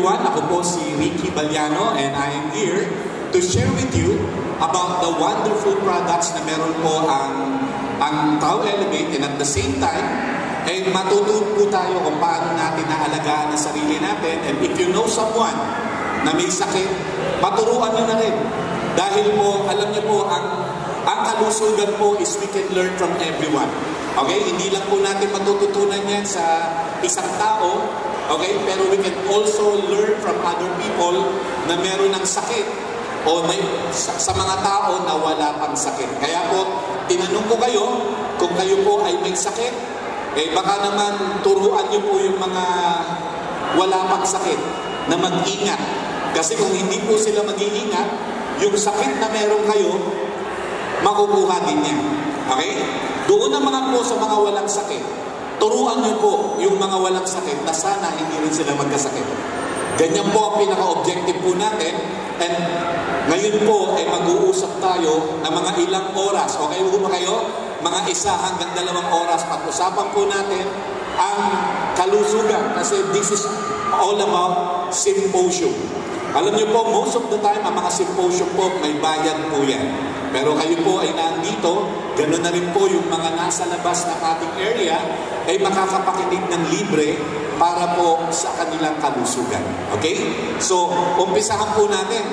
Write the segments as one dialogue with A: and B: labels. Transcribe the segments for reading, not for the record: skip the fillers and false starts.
A: everyone, ako po si Ricky Baliano and I am here to share with you about the wonderful products na meron po ang Tau Elevate, and at the same time, matututo po tayo kung paano natin naalagaan ang sarili natin. And if you know someone na may sakit, maturuan nyo na rin. Dahil po, alam nyo po, ang kalusugan po is we can learn from everyone. Okay? Hindi lang po natin matututunan yan sa isang tao, okay? Pero we can also learn from other people na meron ng sakit o sa mga tao na wala pang sakit. Kaya po, tinanong ko kayo, kung kayo po ay may sakit, baka naman turuan nyo po yung mga wala pang sakit na mag-ingat. Kasi kung hindi po sila mag-iingat, yung sakit na meron kayo, makukuha din niya. Okay? Doon naman po sa mga walang sakit, turuan niyo po yung mga walang sakit na sana hindi rin sila magkasakit. Ganyan po ang pinaka-objective po natin. And ngayon po ay mag-uusap tayo ng mga ilang oras. Okay po ba kayo? Mga 1 hanggang 2 oras. Pag-usapan po natin ang kalusugan. Kasi this is all about symposium. Alam niyo po, most of the time, ang mga symposium po, may bayad po yan. Pero kayo po ay nandito, gano'n na rin po yung mga nasa labas ng ating area, ay makakapakinig ng libre para po sa kanilang kalusugan. Okay? So, umpisahan po natin.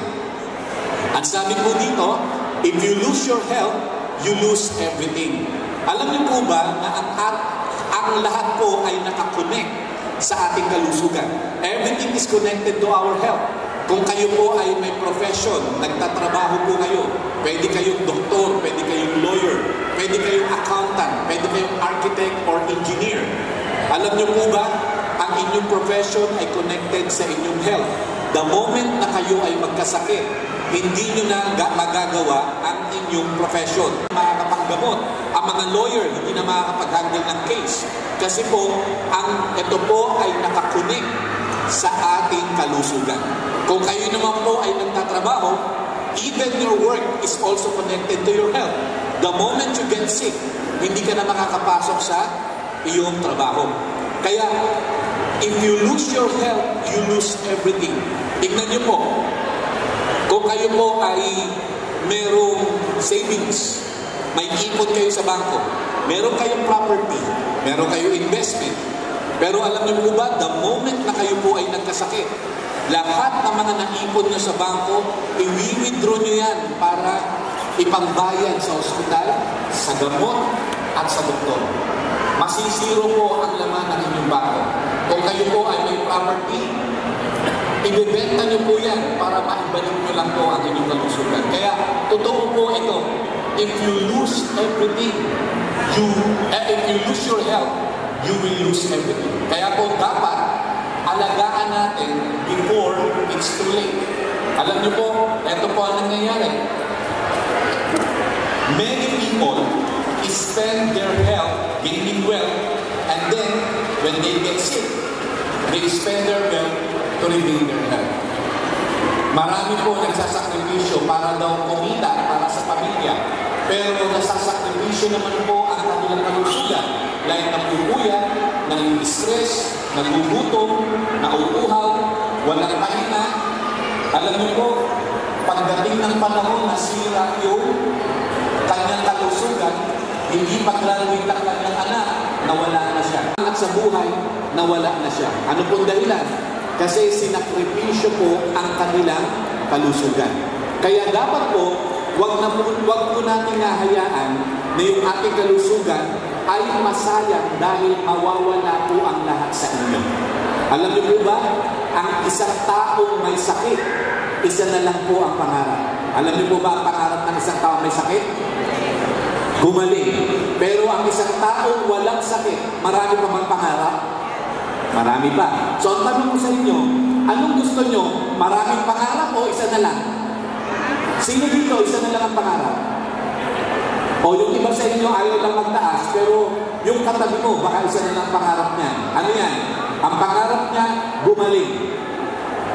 A: Ang sabi po dito, if you lose your health, you lose everything. Alam niyo po ba na ang lahat po ay nakakonect sa ating kalusugan? Everything is connected to our health. Kung kayo po ay may profession, nagtatrabaho po kayo, pwede kayong doktor, pwede kayong lawyer, pwede kayong accountant, pwede kayong architect or engineer. Alam niyo po ba, ang inyong profession ay connected sa inyong health. The moment na kayo ay magkasakit, hindi nyo na magagawa ang inyong profession. Makakapaggamot. Ang mga lawyer, hindi na makakapag-handle ng case. Kasi po, ito po ay nakakunik sa ating kalusugan. Kung kayo naman po ay nagtatrabaho, even your work is also connected to your health. The moment you get sick, hindi ka na makakapasok sa iyong trabaho. Kaya, if you lose your health, you lose everything. Tignan niyo po, kung kayo po ay merong savings, may ipon kayo sa bangko, meron kayong property, meron kayong investment, pero alam niyo po ba, the moment na kayo po ay nagkasakit, lahat ng mga naipon niyo sa bangko, i-withdraw niyo yan para ipangbayad sa ospital, sa gamot, at sa doktor. Masisiro po ang laman ng inyong bangko. Kung kayo po ay may property, ibebenta niyo po yan para maibalik niyo lang po ang inyong kalusugan. Kaya, totoo po ito, if you lose everything, if you lose your health, you will lose everything. Kaya po dapat alagaan natin before it's too late. Alam niyo po, ito po ang nangyayari. Many people spend their health gaining wealth, and then when they get sick, they spend their wealth to regain their health. Marami po nagsasakripisyo para daw kumita para sa pamilya, pero nasasakripisyo naman po ang kanilang kalusugan. Like napupuyat, nang-stress, nagugutom, nauuhaw, walang pahinga. Alam niyo po, pagdating ng panahon na sira yung kanyang kalusugan, hindi paglaruin ang kanyang anak, nawala na siya. At sa buhay, nawala na siya. Ano pong dahilan? Kasi sinakripisyo po ang kanilang kalusugan. Kaya dapat po, wag po natin hahayaan na yung ating kalusugan ay masayang dahil mawawala po ang lahat sa inyo. Alam niyo po ba, ang isang taong may sakit, isa na lang po ang pangarap. Alam niyo po ba ang pangarap ng isang taong may sakit? Gumaling. Pero ang isang taong walang sakit, marami pa bang pangarap? Marami pa. So ang tanong ko sa inyo, anong gusto nyo? Maraming pangarap o isa na lang? Sino dito, isa na lang ang pangarap? O yung iba sa inyo ayaw lang magtaas, pero yung katabi mo, baka isa na lang pangarap niya. Ano yan? Ang pangarap niya, gumaling.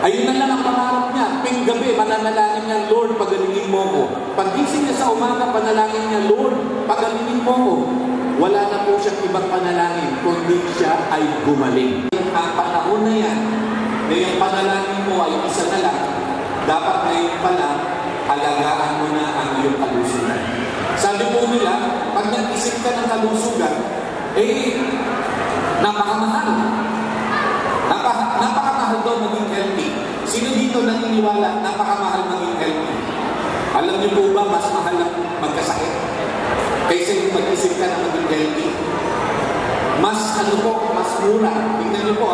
A: Ayun na lang ang pangarap niya. Ping gabi, mananalangin niya, Lord, pagalingin mo ko. Pag-gising niya sa umaga, panalangin niya, Lord, pagalingin mo ko. Wala na po siyang ibang panalangin, kundi siya ay gumaling. Ang panahon na yan, yung panalangin mo ay isa na lang, dapat ngayon pala, alagaan mo na ang iyong kalusugan. Sabi po nila, pag nag-isip ka ng kalusugan, napakamahal. Napakamahal daw maging healthy. Sino dito naniniwala napakamahal maging healthy? Alam niyo po ba, mas mahal ang magkasakit kaysa yung mag-isip ka na maging healthy? Mas mura. Tingnan niyo po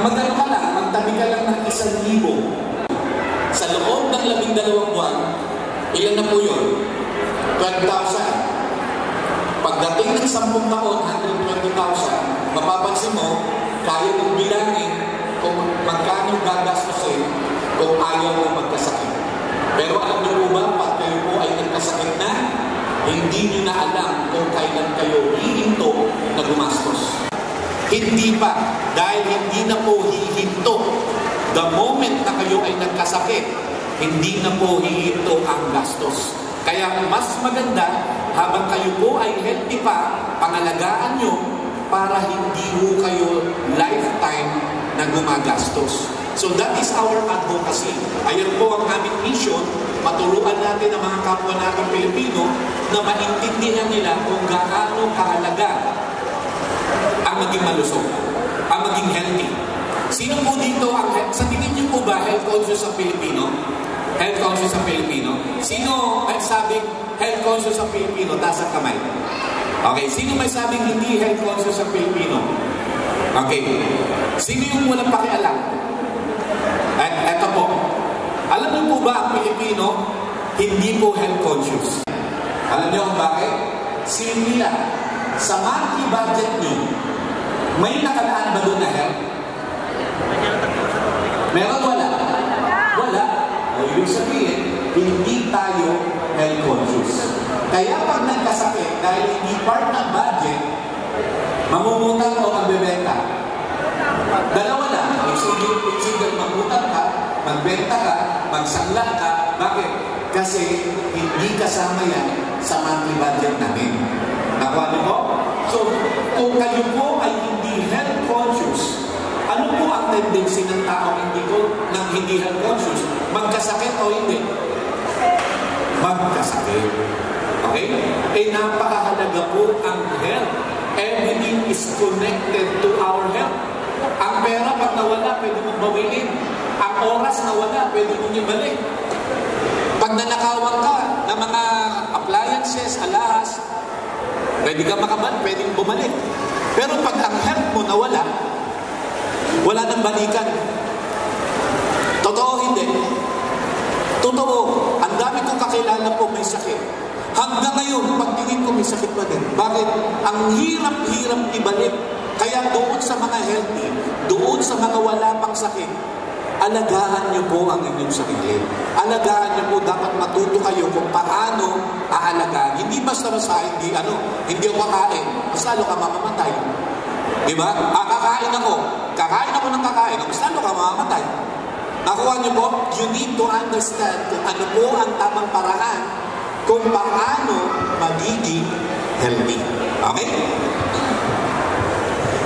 A: magano ka lang, magtabi ka lang ng 1,000. Sa loob ng 12 buwan, ilan na po yun? 12,000. Pagdating ng 10 taon, 120,000, mapapansin mo, kaya mong bilangin kung magkano gagastusin kung ayaw mo magkasakit. Pero alam niyo po ba, pag kayo po ay nagkasakit na, hindi niyo na alam kung kailan kayo hihinto na gumastos. Hindi pa, dahil hindi na po hihinto. The moment na kayo ay nagkasakit, hindi na po hihinto ang gastos. Kaya mas maganda, habang kayo po ay healthy pa, pangalagaan nyo para hindi po kayo lifetime na gumagastos. So that is our advocacy. Ayan po ang aming mission, maturuan natin ang mga kapwa natin Pilipino na maintindihan nila kung gaano kahalaga ang maging malusog, ang maging healthy. Sino po dito sa tingin niyo po ba health conscious ang Pilipino? Health conscious ang Pilipino? Sino may sabing health conscious ang Pilipino? Taas ang kamay. Okay, sino may sabing hindi health conscious ang Pilipino? Okay. Sino yung walang pakialam? Eto po. Alam niyo po ba ang Pilipino hindi po health conscious? Alam niyo kung bakit? Simple lang. Sa monthly budget niyo, may nakalaan ba doon na health? Meron wala? Wala. O ibig sabihin, hindi tayo health conscious. Kaya pag nagkasakit, dahil hindi part ng budget, mamumutan o magbebenta. Dalawa lang. Isipin, mamutang ka, magbenta ka, magsangla ka. Bakit? Kasi hindi kasama yan sa monthly budget namin. Nakuha niyo po? So, kung kayo po ay hindi health conscious, ano po ang tendency ng tao hindi health conscious? Magkasakit o hindi? Magkasakit. Okay? Napakahalaga po ang health. Everything is connected to our health. Ang pera pag nawala, pwede mong bawiin. Ang oras nawala, pwede mong ibalik. Pag nanakawan ka ng mga appliances, alahas, pwede ka makabalik, pwede mong bumalik. Pero pag ang health mo nawala, wala nang balikan. Totoo hindi? Totoo. Ang dami kong kakilala po may sakit. Hanggang ngayon, pagtingin ko may sakit pa din. Bakit? Ang hirap-hirap ibalik. Kaya doon sa mga healthy, doon sa mga wala pang sakit, alagaan niyo po ang inyong sarili. Alagaan niyo po, dapat matuto kayo kung paano aalagaan. Hindi basta-basta, hindi ako kakain. Mas lalo ka mamamatay. Diba? Kakain ako ng kakain. Mas lalo ka mamamatay. Nakuha niyo po, you need to understand kung ano po ang tamang paraan kung paano magiging healthy. Okay?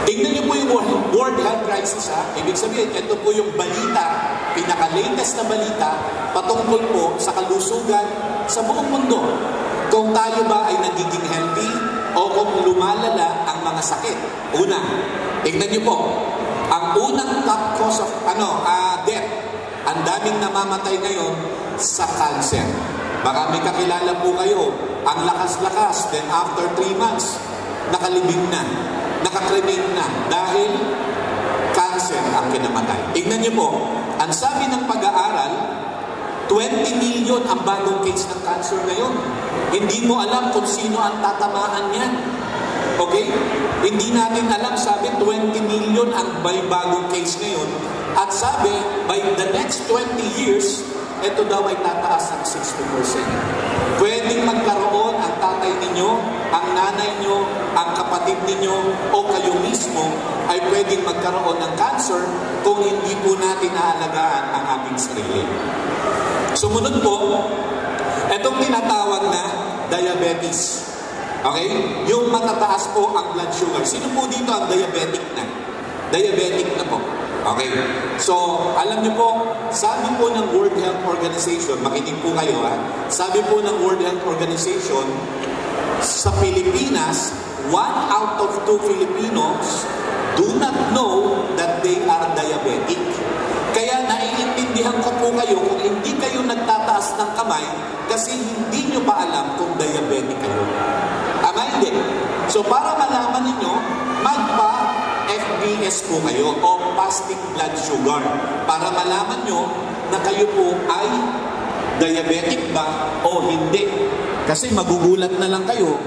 A: Tingnan niyo po yung World Health Crisis. Ibig sabihin, ito po yung balita, pinaka-latest na balita, patungkol po sa kalusugan sa buong mundo. Kung tayo ba ay nagiging healthy o kung lumalala ang mga sakit. Una, tingnan niyo po, ang unang top cause of death, ang daming namamatay ngayon sa cancer. Baka may kakilala po kayo, ang lakas-lakas, then after 3 months, nakalibing na, nakakremate na, dahil cancer ang kinamatay. Tignan niyo po, ang sabi ng pag-aaral, 20 million ang bagong case ng cancer ngayon. Hindi mo alam kung sino ang tatamaan niyan. Okay? Hindi natin alam, sabi 20 million ang bagong case ngayon. At sabi, by the next 20 years, ito daw ay tataas ng 60%. Pwedeng magkaroon ang tatay ninyo, ang nanay nyo, ang kapatid ninyo, o kayo mismo ay pwedeng magkaroon ng cancer kung hindi po natin naalagaan ang ating sarili. Sumunod po, itong tinatawag na diabetes. Okay? Yung matataas po ang blood sugar. Sino po dito ang diabetic na? diabetic na po. Okay? So, alam niyo po, sabi po ng World Health Organization, makinig po kayo ha, sabi po ng World Health Organization, sa Pilipinas, 1 out of 2 Filipinos do not know that they are diabetic. Kaya naiintindihan ko po kayo kung hindi kayo nagtataas ng kamay kasi hindi nyo pa alam kung diabetic kayo. Ama hindi. So para malaman ninyo, magpa-FBS po kayo o fasting blood sugar para malaman nyo na kayo po ay diabetic ba o hindi. Kasi magugulat na lang kayo,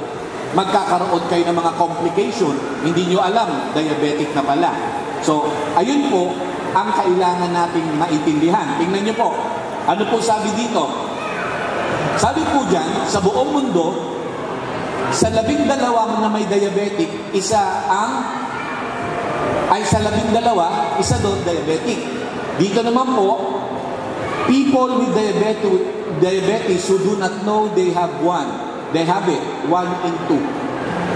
A: magkakaroon kayo ng mga complication, hindi nyo alam, diabetic na pala. So, ayun po ang kailangan nating maintindihan. Tingnan nyo po, ano po sabi dito? Sabi po dyan, sa buong mundo, sa 12 na may diabetic, sa 12, isa doon diabetic. Dito naman po, people with diabetes who do not know they have they have it, 1 in 2.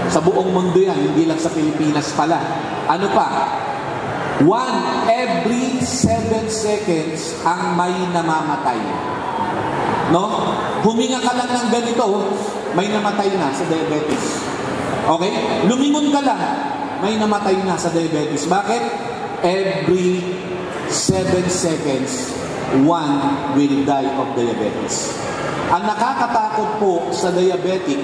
A: Sa buong mundo yan, hindi lang sa Pilipinas pala. Ano pa? 1 every 7 seconds ang may namamatay. No? Huminga ka lang ng ganito, may namatay na sa diabetes. Okay? Lumingon ka lang, may namatay na sa diabetes. Bakit? Every 7 seconds, 1 will die of diabetes. Ang nakakatakot po sa diabetic,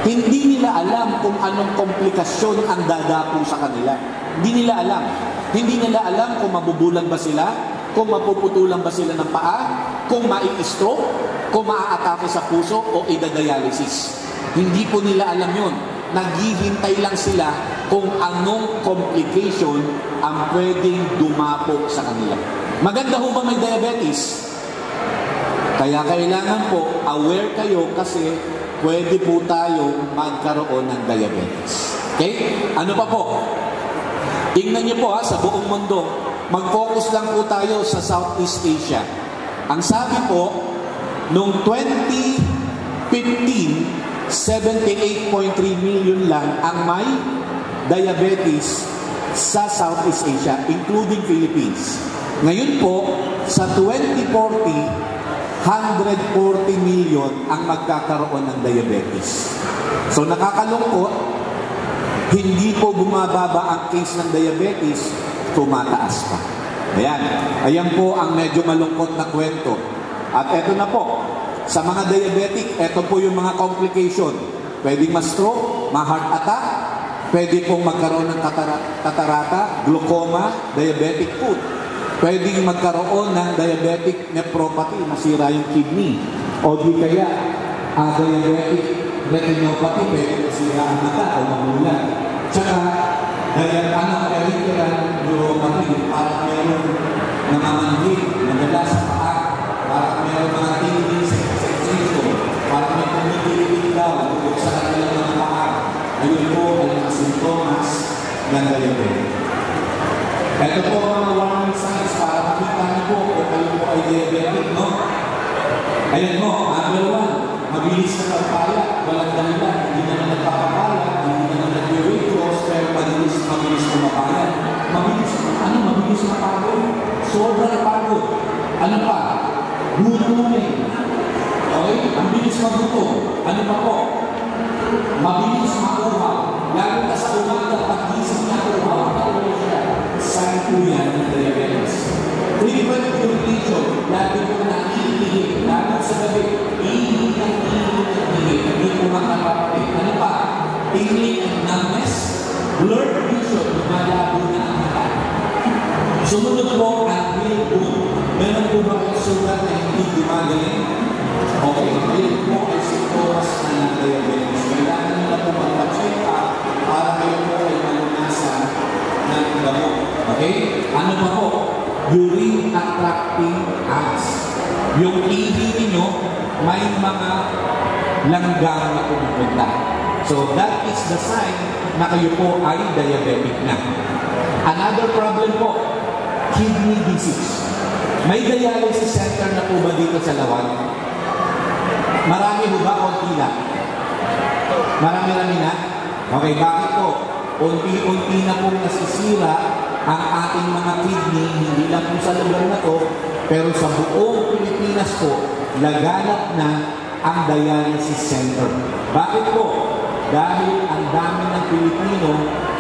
A: hindi nila alam kung anong komplikasyon ang dadapo sa kanila. Hindi nila alam. Hindi nila alam kung mabubulag ba sila, kung mapuputulan ba sila ng paa, kung mai-stroke, kung maaatake sa puso o idadialysis. Hindi po nila alam yun. Naghihintay lang sila kung anong complication ang pwedeng dumapo sa kanila. Maganda ho ba may diabetes? Kaya kailangan po, aware kayo kasi pwede po tayo magkaroon ng diabetes. Okay? Ano pa po? Tingnan niyo po sa buong mundo, mag-focus lang po tayo sa Southeast Asia. Ang sabi po, noong 2015, 78.3 million lang ang may diabetes sa Southeast Asia, including Philippines. Ngayon po, sa 2040, 140 million ang magkakaroon ng diabetes. So nakakalungkot, hindi po bumababa ang case ng diabetes, tumataas pa. Ayan po ang medyo malungkot na kwento. At eto na po, sa mga diabetic, eto po yung mga complication. Pwedeng ma-stroke, ma-heart attack, pwede pong magkaroon ng katarata, glaucoma, diabetic foot. Pwedeng magkaroon ng diabetic nephropathy, masira yung kidney. O di kaya, diabetic retinopathy, pwede masira ang mata o magulat. Tsaka, peripheral neuropathy, parang meron namamanhid, madalas sa paa, parang meron mga tingling sensation, parang may kumikilig daw, sa kanilang mga paa. Ayun po ang mga sintomas ng diabetic. Ito po mga warning signs para makita niyo po kung kayo po ay diabetic, no? Ayan mo, number 1, mabilis na pagpala, walang dahilan, hindi naman nagpapapala, hindi naman nag-weight loss, pero mabilis kumapala. Mabilis mapagod? Sobrang pagod. Ano pa? Gutumin. Okay? Ang bilis magutom. Ano pa po? Mabilis makuhaw. Lalo na sa umaga, pag-isip na kuhaw, sign po yan ng diabetes. Frequent urination, lagi po naiinig, lalo sa gabi, iinig, hindi po makapapit. Ano pa? Tingling and numbness, blurred vision, malabo na ang mata. Sumunod po ang real boom. Meron po ba ang sugat na hindi gumagaling? Okay, real po ay sintomas ng diabetes. Kailangan nila po magpa-check up para kayo po ay malunasan ng gamot. Okay? Ano pa po? Urine attracting ants. Yung ihi ninyo, may mga langgam na pumupunta. So that is the sign na kayo po ay diabetic na. Another problem po, kidney disease. May dialysis center na po ba dito sa Lawan? Marami po ba? Unti lang? Marami-rami na? Okay, bakit po? Unti-unti na pong nasisira
B: ang ating mga kidney, hindi lang po sa lugar na to, pero sa buong Pilipinas po, laganap na ang dialysis center. Bakit po? Dahil ang dami ng Pilipino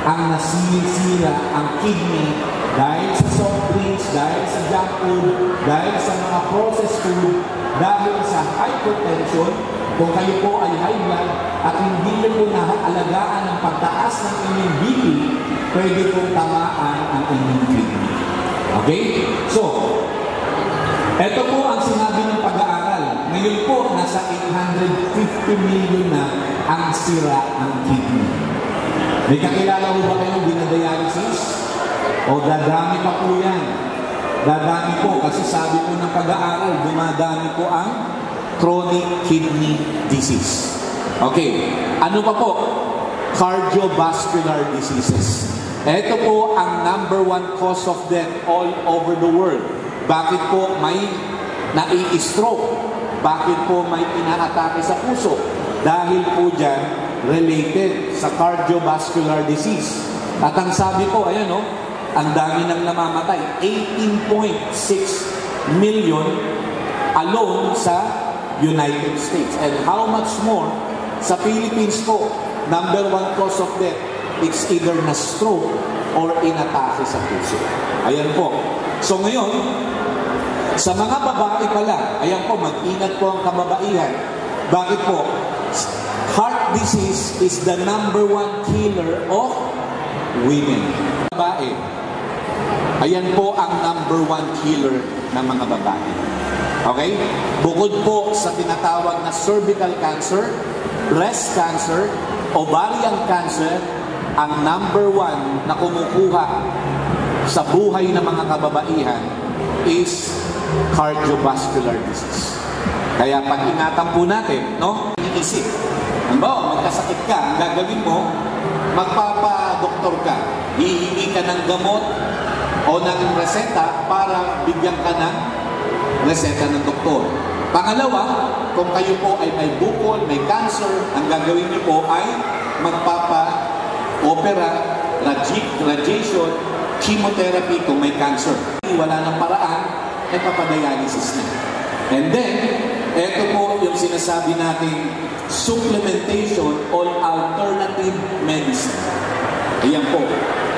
B: ang nasinisira ang kidney dahil sa soft drinks, dahil sa junk food, dahil sa mga processed food, dahil sa hypertension. Kung kayo po ay high blood at hindi nyo po naalagaan ng pagtaas ng inyong BP, pwede pong tamaan ang inyong kidney. Okay? So, ito po ang sinabi ng pag-aaral. Ngayon po, nasa 850 million na ang sira ang kidney. May kakilala mo ba kayong dinadialysis? O dadami pa po yan. Dadami po kasi sabi po ng pag-aaral, dumadami po ang chronic kidney disease. Okay, ano pa po? Cardiovascular diseases. Ito po ang #1 cause of death all over the world. Bakit po may nai-stroke? Bakit po may inaatake sa puso? Dahil po dyan, related sa cardiovascular disease. At ang sabi po, ayan o, ang dami nang namamatay. 18.6 million alone sa United States. And how much more sa Philippines po, #1 cause of death, it's either na stroke or inatake sa puso. Ayan po. So ngayon, sa mga babae pala, ayan po, mag-ingat po ang kababaihan. Bakit po? Heart disease is the #1 killer of women. Babae, ayan po ang #1 killer ng mga babae. Okay? Bukod po sa tinatawag na cervical cancer, breast cancer, ovarian cancer, ang #1 na kumukuha sa buhay ng mga kababaihan is cardiovascular disease. Kaya pag-ingatan po natin, no? Iniisip. Halimbawa, magkasakit ka, ang gagawin mo, magpapa-doktor ka. Hihingi ka ng gamot o ng reseta para bigyan ka ng reseta ng doktor. Pangalawa, kung kayo po ay may bukol, may cancer, ang gagawin niyo po ay magpapa-opera, radiation, chemotherapy kung may cancer. Wala nang paraan, nagpapadialysis na. And then, ito po yung sinasabi natin supplementation or alternative medicine. Ayan po.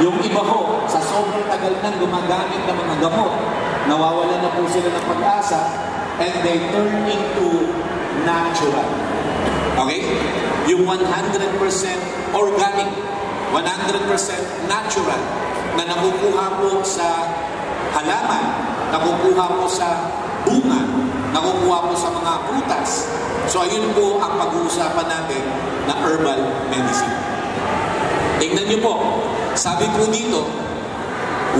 B: Yung iba ho, sa sobrang tagal nang gumagamit ng mga gamot, nawawalan na po sila ng pag-asa and they turn into natural. Okay? Yung 100% organic, 100% natural na nakukuha po sa halaman, nakukuha po sa bunga, nakukuha po sa mga prutas. So ayun po ang pag-uusapan natin na herbal medicine. Tingnan niyo po, sabi po dito,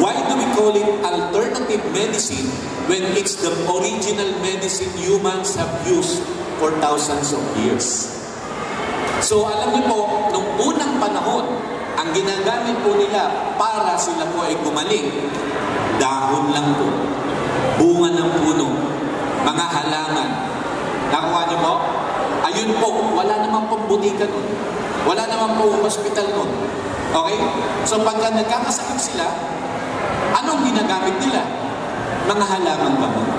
B: why do we call it alternative medicine when it's the original medicine humans have used for thousands of years? So alam niyo po, nung unang panahon, ang ginagamit po nila para sila po ay gumaling, dahon lang po, bunga ng puno, mga halaman. Nakuha niyo po? Ayun po, wala namang pambutika nun. Wala namang po hospital nun. Okay? So pagka nagkakasakit sila, anong ginagamit nila? Mga halamang gamot.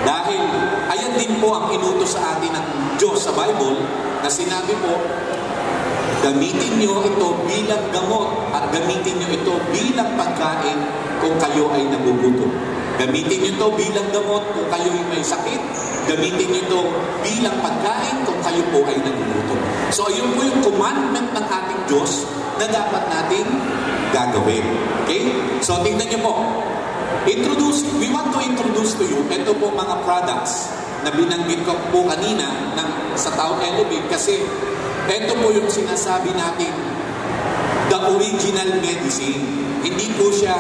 B: Dahil ayan din po ang inutos sa atin ng Diyos sa Bible na sinabi po, gamitin niyo ito bilang gamot at gamitin niyo ito bilang pagkain kung kayo ay nagugutom. Gamitin niyo ito bilang gamot kung kayo ay may sakit. Gamitin niyo ito bilang pagkain kung kayo po ay nagugutom. So ayun po yung commandment ng ating Diyos na dapat natin gagawin. Okay? So tingnan niyo po. We want to introduce to you ito po mga products na binanggit ko po kanina sa Tao Elevate kasi ito po yung sinasabi natin the original medicine. Hindi po siya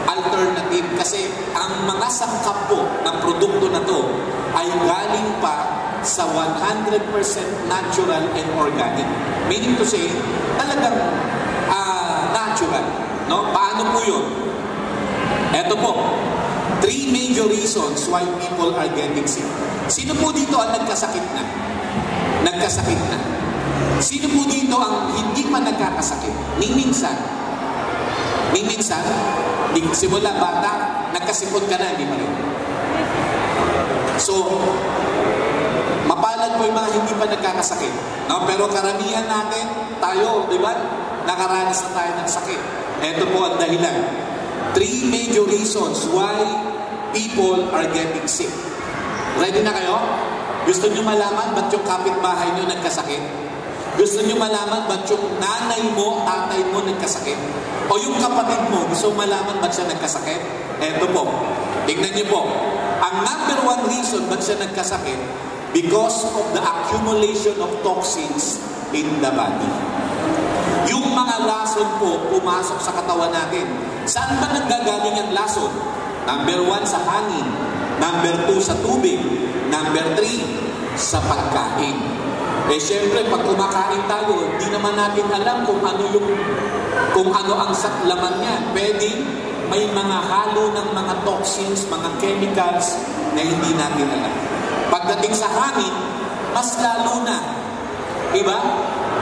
B: alternative kasi ang mga sangkap po ng produkto na to ay galing pa sa 100% natural and organic. Meaning to say, talagang natural. No? Paano po yun? Ito po, 3 major reasons why people are getting sick. Sino po dito ang nagkasakit na? Nagkasakit na. Sino po dito ang hindi pa nagkakasakit? Ni minsan.
A: Minsan, simula bata, nagkasipon ka na, hindi pa rin. So, mapalad po yung mga hindi pa nagkakasakit. No? Pero karamihan natin, tayo, di ba? Nakaranas na tayo ng sakit. Ito po ang dahilan. 3 major reasons why people are getting sick. Ready na kayo? Gusto nyo malaman ba't yung kapitbahay nyo nagkasakit? Gusto nyo malaman ba't yung nanay mo, tatay mo nagkasakit? O yung kapatid mo, gusto malaman ba't siya nagkasakit? Eto po. Tingnan nyo po. Ang number 1 reason ba't siya nagkasakit, because of the accumulation of toxins in the body. Yung mga lason po, pumasok sa katawan natin. Saan ba nanggagaling ang lason? Number 1, sa hangin. Number 2, sa tubig. Number 3, sa pagkain. Eh syempre, pag kumakain tayo, di naman natin alam kung ano ang laman niya. Pwede may mga halo ng mga toxins, mga chemicals na hindi natin alam. Pagdating sa hangin, mas lalo na. Diba?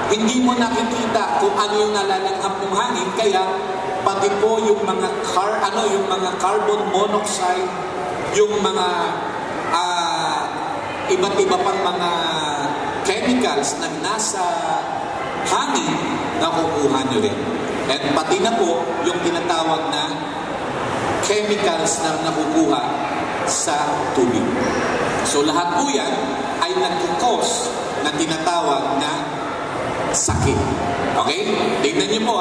A: Hindi mo nakikita kung ano yung nalalanghap ng hangin, kaya pati po yung mga carbon monoxide, yung mga iba't iba pang mga chemicals na nasa hangin, nakukuha nyo rin. At pati na po yung tinatawag na chemicals na nakukuha sa tubig. So lahat po yan ay nagkukos na tinatawag na sakit. Okay? Tingnan niyo po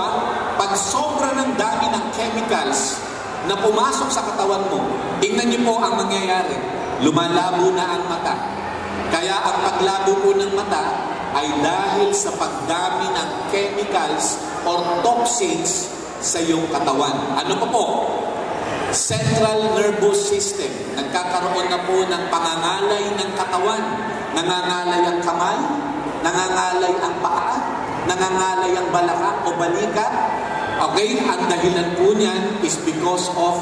A: pag sobra ng dami ng chemicals na pumasok sa katawan mo, tingnan niyo po ang mangyayari. Lumalabo na ang mata. Kaya ang paglabo po ng mata ay dahil sa pagdami ng chemicals or toxins sa iyong katawan. Ano pa po? Central nervous system. Nagkakaroon na po ng pangangalay ng katawan. Nangangalay ang kamay, nangangalay ang paa, nangangalay ang balakang o balikat. Okay? Ang dahilan po niyan is because of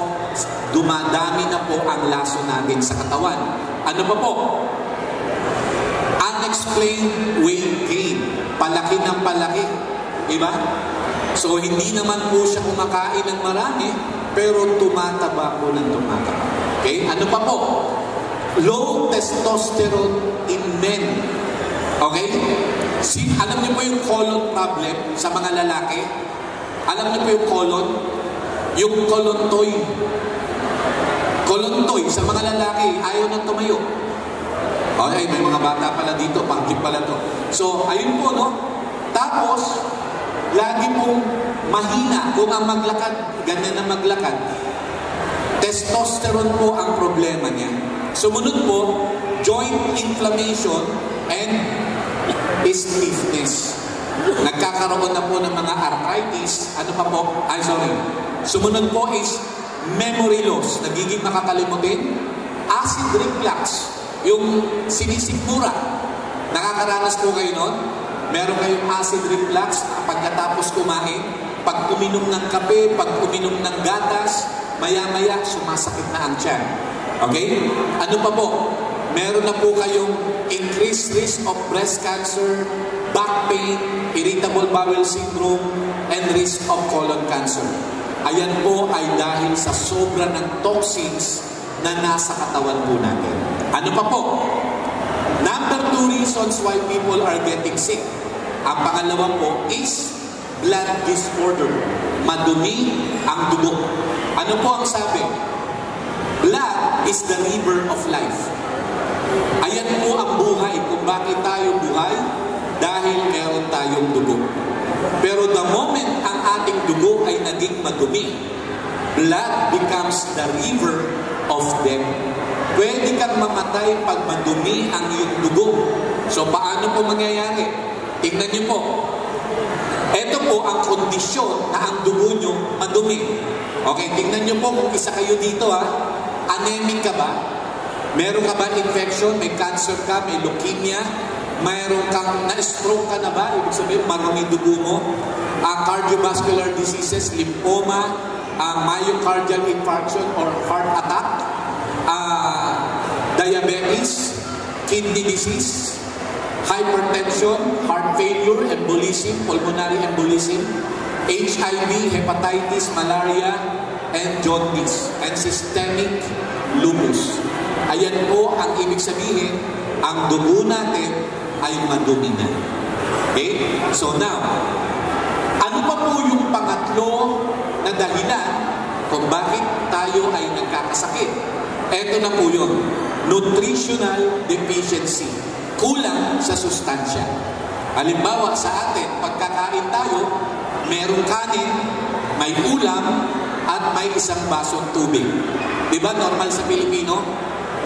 A: dumadami na po ang laso natin sa katawan. Ano pa po? Unexplained weight gain. Palaki ng palaki. Diba? So, hindi naman po siya kumakain ng marami, pero tumataba po ng tumataba. Okay? Ano pa po? Low testosterone in men. Okay? Alam niyo po yung colon problem sa mga lalaki? Alam niyo po yung colon? Yung colontoy. Colontoy, sa mga lalaki, ayaw nang tumayo. Okay, may mga bata pala dito, pangkip pala to. So, ayun po, no? Tapos, lagi pong mahina kung ang maglakad, ganyan na maglakad. Testosterone po ang problema niya. Sumunod po, joint inflammation and stiffness. Nagkakaroon na po ng mga arthritis. Ano pa po? Sumunod po is memory loss. Nagiging makakalimutin. Acid reflux. Yung sinisikmura. Nakakaranas po kayo nun? Meron kayong acid reflux pagkatapos kumain. Pag uminom ng kape, pag uminom ng gatas, maya-maya sumasakit na ang tiyan. Okay? Ano pa po? Meron na po kayong increased risk of breast cancer, back pain, irritable bowel syndrome, and risk of colon cancer. Ayan po ay dahil sa sobra ng toxins na nasa katawan po natin. Ano pa po? Number 2 reasons why people are getting sick. Ang pangalawa po is blood disorder. Madumi ang dugo. Ano po ang sabi? Blood is the river of life. Ayan po ang buhay. Kung bakit tayo buhay? Dahil meron tayong dugo. Pero the moment ang ating dugo ay naging madumi, blood becomes the river of death. Pwede kang mamatay pag madumi ang iyong dugo. So, paano po mangyayari? Tingnan niyo po. Ito po ang kondisyon na ang dugo niyo madumi. Okay, tingnan niyo po kung isa kayo dito Anemic ka ba? Meron ka ba infection? May cancer ka? May leukemia? Mayroon kang na-stroke ka na ba? Ibig sabihin, marumi dugo mo. Cardiovascular diseases, lymphoma, myocardial infarction or heart attack, diabetes, kidney disease, hypertension, heart failure, embolism, pulmonary embolism, HIV, hepatitis, malaria, and jaundice, and systemic lupus. Ayan po ang ibig sabihin, ang dugo natin ay madumi na. Okay? So now, ano pa po yung pangatlo na dahilan kung bakit tayo ay nagkakasakit? Ito na po yun, nutritional deficiency. Kulang sa sustansya. Halimbawa sa atin, pagkakain tayo, merong kanin, may ulam, at may isang basong tubig. Diba normal sa Pilipino?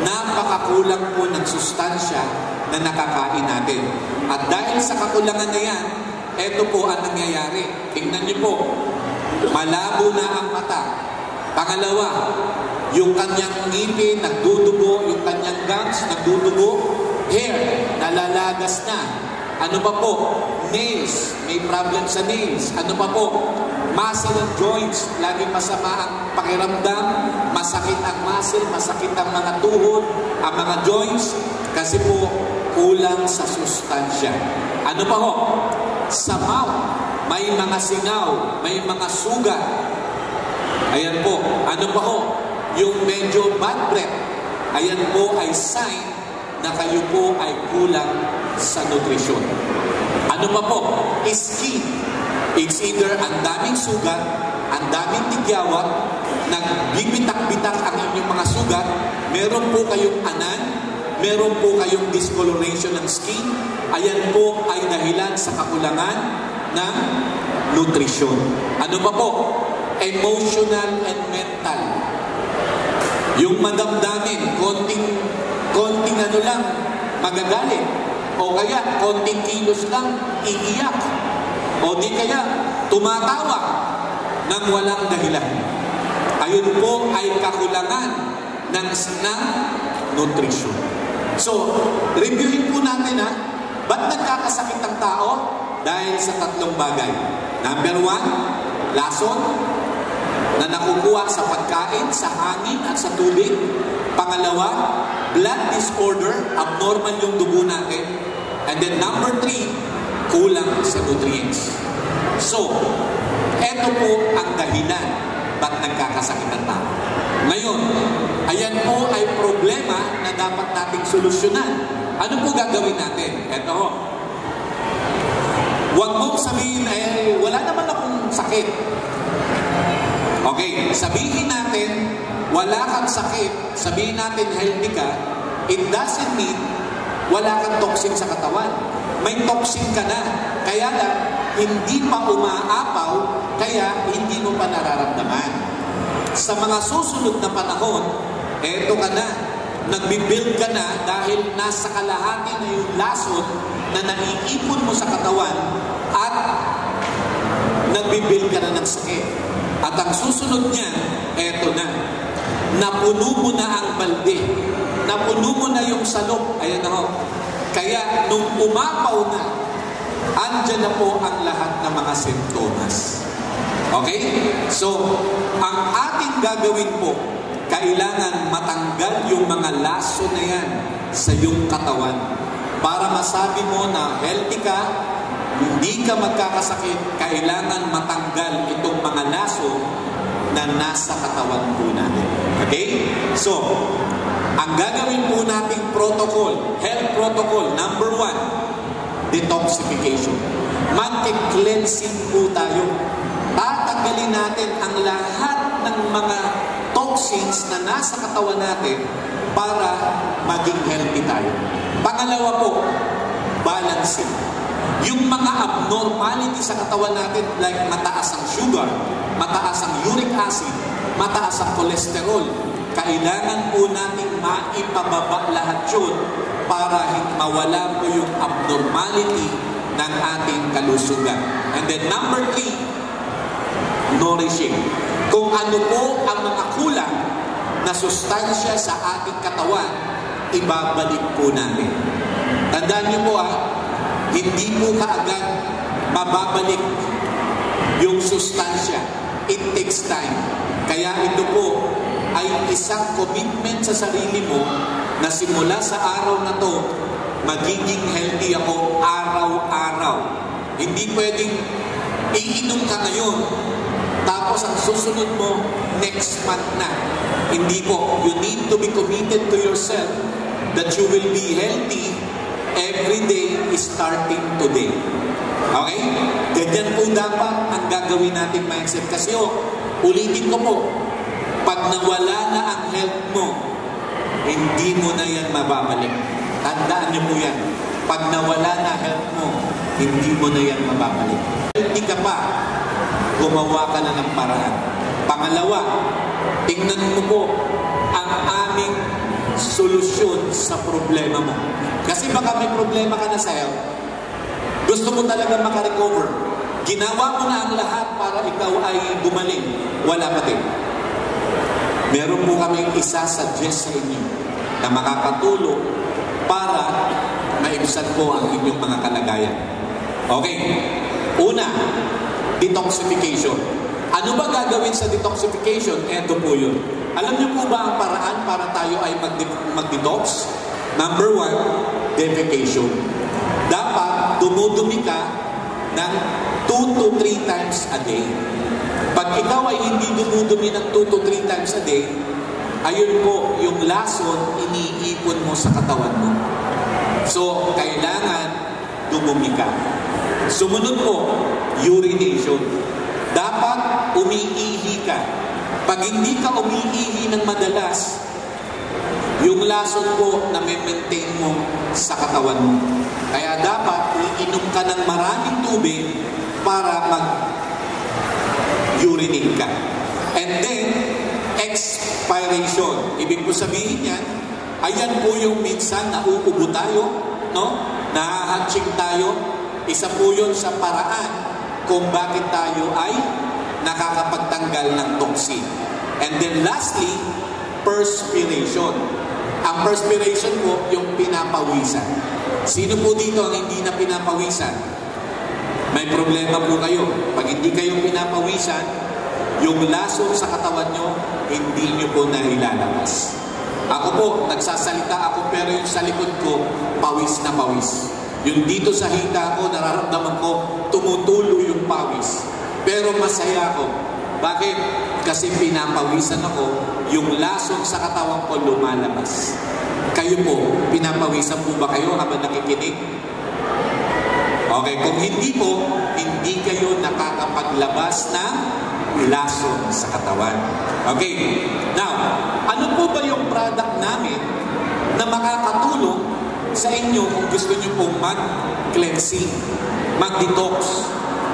A: Napakakulang po ng sustansya na nakakain natin. At dahil sa kakulangan na yan, ito po ang nangyayari. Tingnan niyo po, malabo na ang mata. Pangalawa, yung kanyang ngipin nagdudugo, yung kanyang gums nagdudugo, hair nalalagas na. Ano pa po? Nails, may problem sa nails. Ano pa po? Muscle and joints, laging masama ang pakiramdam, masakit ang muscle, masakit ang mga tuhod, ang mga joints, kasi po kulang sa sustansya. Ano pa ho? Sa mouth, may mga singaw, may mga sugat. Ayan po. Ano pa ho? Yung medyo bad breath. Ayan po ay sign na kayo po ay kulang sa nutrisyon. Ano pa po? Skin. It's either ang daming sugat, ang daming tigyawat, nagbibitak-bitak ang inyong mga sugat, meron po kayong anan, meron po kayong discoloration ng skin, ayan po ay dahilan sa kakulangan ng nutrisyon. Ano pa po? Emotional and mental. Yung madamdamin, konting ano lang, magagalit. O kaya, konting kilos lang, iiyak. O di kaya, tumatawa ng walang dahilan. Ayun po ay kakulangan ng nutrisyon. So, reviewin po natin ba't nagkakasakit ang tao? Dahil sa tatlong bagay. Number 1, lason na nakukuha sa pagkain, sa hangin at sa tubig. Pangalawa, blood disorder, abnormal yung dugo natin. And then number 3, kulang sa nutrients. So, eto po ang dahilan ba't nagkakasakit ang tao. Ngayon, ayan po ay problema na dapat nating solusyonan. Ano po gagawin natin? Eto ho. Huwag mong sabihin, wala naman akong sakit. Okay, sabihin natin, wala kang sakit, sabihin natin healthy ka, it doesn't mean wala kang toxin sa katawan. May toxin ka na. Kaya lang, hindi pa umaapaw, kaya hindi mo pa nararamdaman. Sa mga susunod na panahon, eto ka na. Nagbibuild ka na dahil nasa kalahati na yung lason na naiipon mo sa katawan at nagbibuild ka na ng sakit. At ang susunod niya, eto na. Napuno mo na ang balde. Napuno mo na yung salop. Ayan na ho. Kaya nung umapaw na, andyan na po ang lahat ng mga simptomas. Okay? So, ang ating gagawin po, kailangan matanggal yung mga laso na yan sa iyong katawan para masabi mo na healthy ka, hindi ka magkakasakit, kailangan matanggal itong mga laso na nasa katawan po natin. Okay? So, ang gagawin po nating protocol, health protocol, number 1, detoxification. Mag-cleansing po tayo. Tatanggalin natin ang lahat ng mga toxins na nasa katawan natin para maging healthy tayo. Pangalawa po, balancing. Yung mga abnormality sa katawan natin like mataas ang sugar, mataas ang uric acid, mataas ang cholesterol, kailangan po natin maipababa lahat yun para mawala po yung abnormality ng ating kalusugan. And then number 3, nourishing. Kung ano po ang mga kulang na sustansya sa ating katawan, ibabalik po natin. Tandaan niyo po hindi mo kaagad mababalik yung sustansya. It takes time. Kaya ito po ay isang commitment sa sarili mo na simula sa araw na to, magiging healthy ako araw-araw. Hindi pwedeng iinom ka ngayon, tapos ang susunod mo, next month na. Hindi po. You need to be committed to yourself that you will be healthy every day starting today. Okay? Ganyan po dapat ang gagawin natin mindset. Kasi ulitin ko po, pag nawala na ang health mo, hindi mo na yan mababalik. Tandaan niyo po yan. Pag nawala na health mo, hindi mo na yan mababalik. Hindi ka pa, gumawa ka na ng paraan. Pangalawa, tingnan mo po ang aming solusyon sa problema mo. Kasi baka may problema ka na sa health, gusto mo talaga makarecover. Ginawa mo na ang lahat para ikaw ay gumaling. Wala pa din. Meron po kaming isa-suggest sa inyo na makakatulong para maibsan po ang inyong mga kalagayan. Okay. Una, detoxification. Ano ba gagawin sa detoxification? Ito po yun. Alam niyo po ba ang paraan para tayo ay mag-detox? Number 1, defecation. Dapat dumudumi ka ng 2 to 3 times a day. Pag ikaw ay hindi dumudumi ng 2 to 3 times a day, ayun po, yung lason iniipon mo sa katawan mo. So, kailangan dumumi ka. Sumunod po, urination. Dapat umiihi ka. Pag hindi ka umiihi ng madalas, yung lason po na maintain mo sa katawan mo. Kaya dapat iinom ka ng maraming tubig para mag-urinate ka. And then, expiration. Ibig po sabihin yan, ayan po yung minsan nauubo tayo, no? Nahahatching tayo. Isa po yun sa paraan kung bakit tayo ay nakakapagtanggal ng toxin. And then lastly, perspiration. Ang perspiration po, yung pinapawisan. Sino po dito ang hindi na pinapawisan? May problema po kayo. Pag hindi kayo pinapawisan, yung lason sa katawan nyo, hindi nyo po nailalabas. Ako po, nagsasalita ako pero yung sa likod ko, pawis na pawis. Yung dito sa hita ko, nararamdaman ko, tumutulo yung pawis. Pero masaya ako. Bakit? Kasi pinapawisan ako, yung lason sa katawan ko lumalabas. Kayo po, pinapawisan po ba kayo habang nakikinig? Okay, kung hindi po, hindi kayo nakakapaglabas ng lason sa katawan. Okay, now, ano po ba yung product namin na makakatulong sa inyo kung gusto nyo pong mag-cleansing, mag-detox?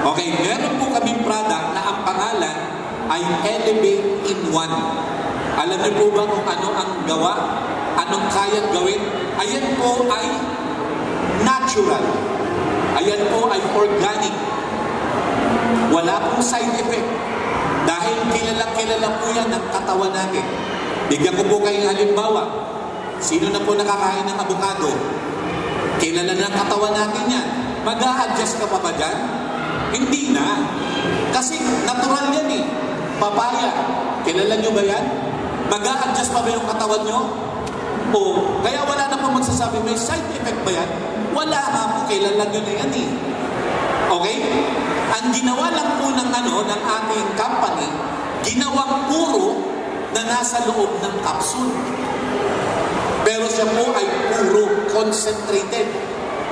A: Okay, meron po kaming product na ang pangalan ay Elevate in One. Alam niyo po ba kung ano ang gawa? Anong kayang gawin? Ayan po ay natural. Ayan po ay organic. Wala pong side effect. Dahil kilala po yan ng katawan natin. Bigyan ko po kayong halimbawa. Sino na po nakakain ng avocado? Kilala ng katawan natin yan. Mag-a-adjust ka pa ba dyan? Hindi na. Kasi natural yan eh. Papaya. Kilala nyo ba yan? Mag-a-adjust pa ba yung katawan nyo? O, kaya wala na po magsasabi, may side effect ba yan? Wala nga po. Kilala nyo na yan eh. Okay? Ang ginawa lang po ng ng ating company, ginawang puro na nasa loob ng capsule. Pero siya po ay puro concentrated.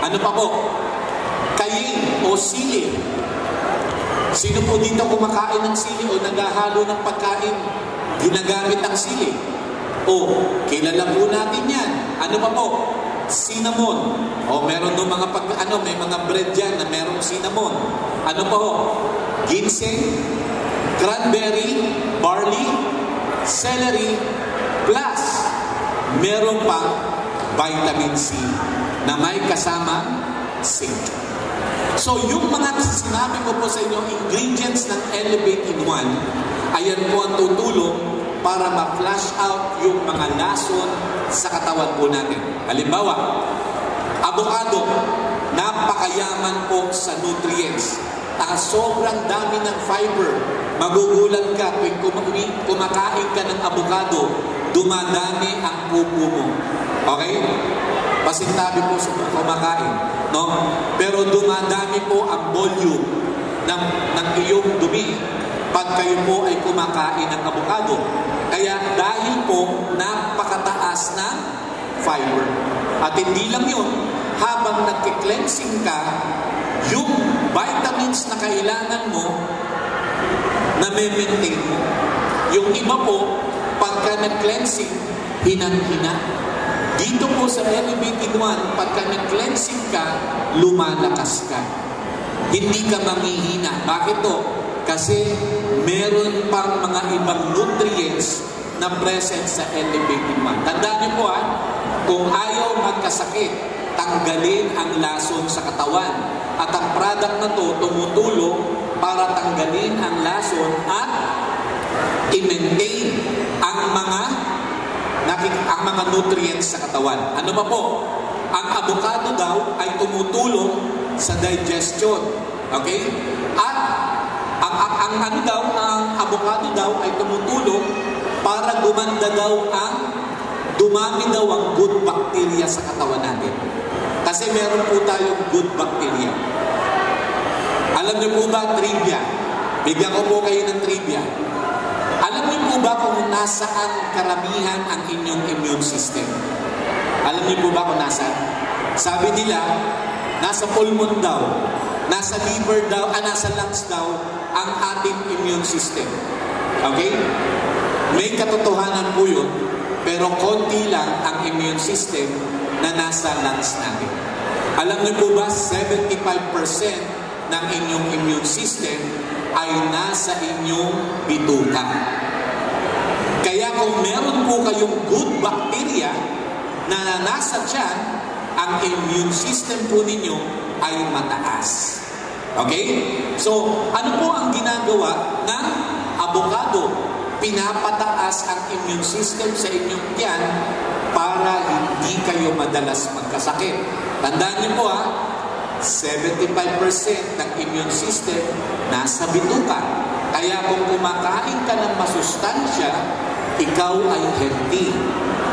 A: Ano pa po? Cayenne o sili. Sino po dito kumakain ng sili o naghahalo ng pagkain? Ginagamit ang sili. O, kilala po natin yan. Ano pa po? Cinnamon. O, meron ng mga may mga bread dyan na merong cinnamon. Ano pa po? Ginseng, cranberry, barley, celery, plus meron pang vitamin C na may kasama zinc. So, yung mga sinabi ko po sa inyo, ingredients ng Elevate in One, ayan po ang tutulong para ma-flush out yung mga lason sa katawan po natin. Halimbawa, avocado, napakayaman po sa nutrients. Sobrang dami ng fiber. Magugulat ka tuwing kumakain ka ng avocado, dumadami ang pupo mo. Okay? Pasintabi po sa kumakain. No? Pero dumadami po ang volume. ng iyong dumi pag kayo po ay kumakain ng avocado. Kaya dahil po napakataas ng fiber. At hindi lang yun, habang nagki-cleansing ka, yung vitamins na kailangan mo, na-maintain mo. Yung iba po, pagka nag-cleansing, hinang-hina. Dito po sa Elevated One, pagka nag-cleansing ka, lumalakas ka. Hindi ka mamihina. Bakit to? Kasi meron pang mga ibang nutrients na present sa Elevated One. Tandaan niyo po kung ayaw magkasakit, tanggalin ang lason sa katawan. At ang product na to tumutulong para tanggalin ang lason at i-maintain ang mga nutrients sa katawan. Ano ba po? Ang avocado daw ay tumutulong sa digestion. Okay? At ang avocado daw ay tumutulong para dumami daw ang good bacteria sa katawan natin. Kasi meron po tayong good bacteria. Alam niyo po ba, trivia? Bigyan ko po kayo ng trivia. Alam niyo po ba kung nasaan karamihan ang inyong immune system? Alam niyo po ba kung nasaan? Sabi nila, nasa pulmon daw, nasa liver daw, nasa lungs daw, ang ating immune system. Okay? May katotohanan po yun, pero konti lang ang immune system na nasa lungs natin. Alam niyo po ba, 75% ng inyong immune system ay nasa inyong bituka. Kaya kung meron po kayong good bacteria na nasa tiyan, ang immune system po ninyo ay mataas. Okay? So, ano po ang ginagawa ng avocado? Pinapataas ang immune system sa inyong tiyan para hindi kayo madalas magkasakit. Tandaan niyo po 75% ng immune system nasa bituka. Kaya kung kumakain ka ng masustansya, ikaw ay healthy.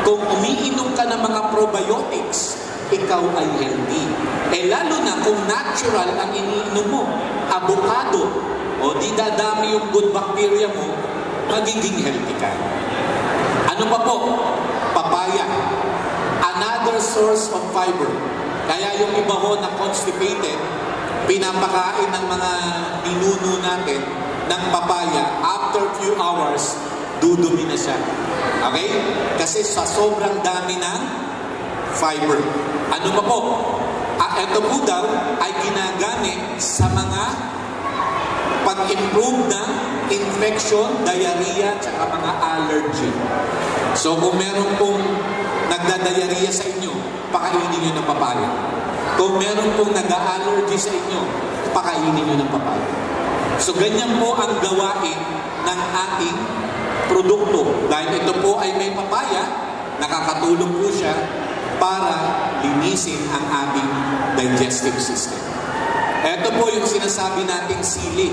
A: Kung umiinom ka ng mga probiotics, ikaw ay healthy. Lalo na kung natural ang iniinom mo, avocado, o di dadami yung good bacteria mo, magiging healthy ka. Ano pa po? Papaya. Another source of fiber. Kaya yung iba ho na constipated, pinapakain ng mga ninuno natin ng papaya, after few hours, dudumi na siya. Okay? Kasi sa sobrang dami ng fiber. Ano pa po? Ito po daw ay ginagamit sa mga pag-improve ng infection, diarrhea, tsaka mga allergy. So kung meron pong nagda-diarrhea sa inyo, pakainin nyo ng papaya. Kung meron pong nag-allergy sa inyo, pakainin nyo ng papaya. So ganyan po ang gawain ng ating produkto. Dahil ito po ay may papaya, nakakatulong po siya para linisin ang ating digestive system. Ito po yung sinasabi nating sili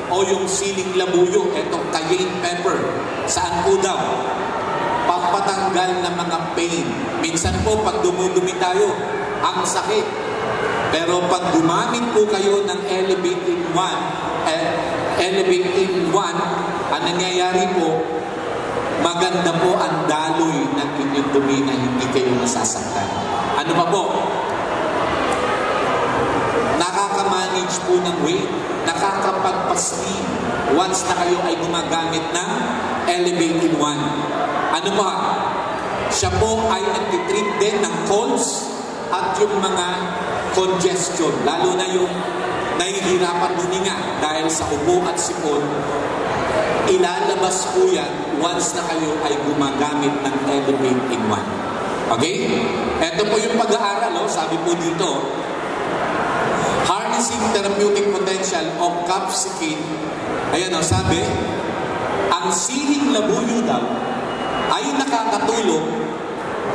A: o yung siling labuyo, itong cayenne pepper. Saan po daw? Pampatanggal ng mga pain. Minsan po pag dumudumi tayo, ang sakit. Pero pag gumamit po kayo ng Elevated One, ang nangyayari po, maganda po ang daloy ng inyong dumi na hindi kayo masasaktan. Ano pa po? Nakaka-manage po ng weight, nakakapagpa-sleep once na kayo ay gumagamit ng Elevated One. Ano pa? Siya po ay nagtitreat din ng colds at yung mga congestion, lalo na yung nahihirapan huminga dahil sa ubo at sipon. Ilalabas po yan once na kayo ay gumagamit ng Elevated One. Okay? Ito po yung pag-aaral, sabi po dito, harnessing therapeutic potential of capsicum. Ayan sabi, ang siling labuyo daw ay nakakatulong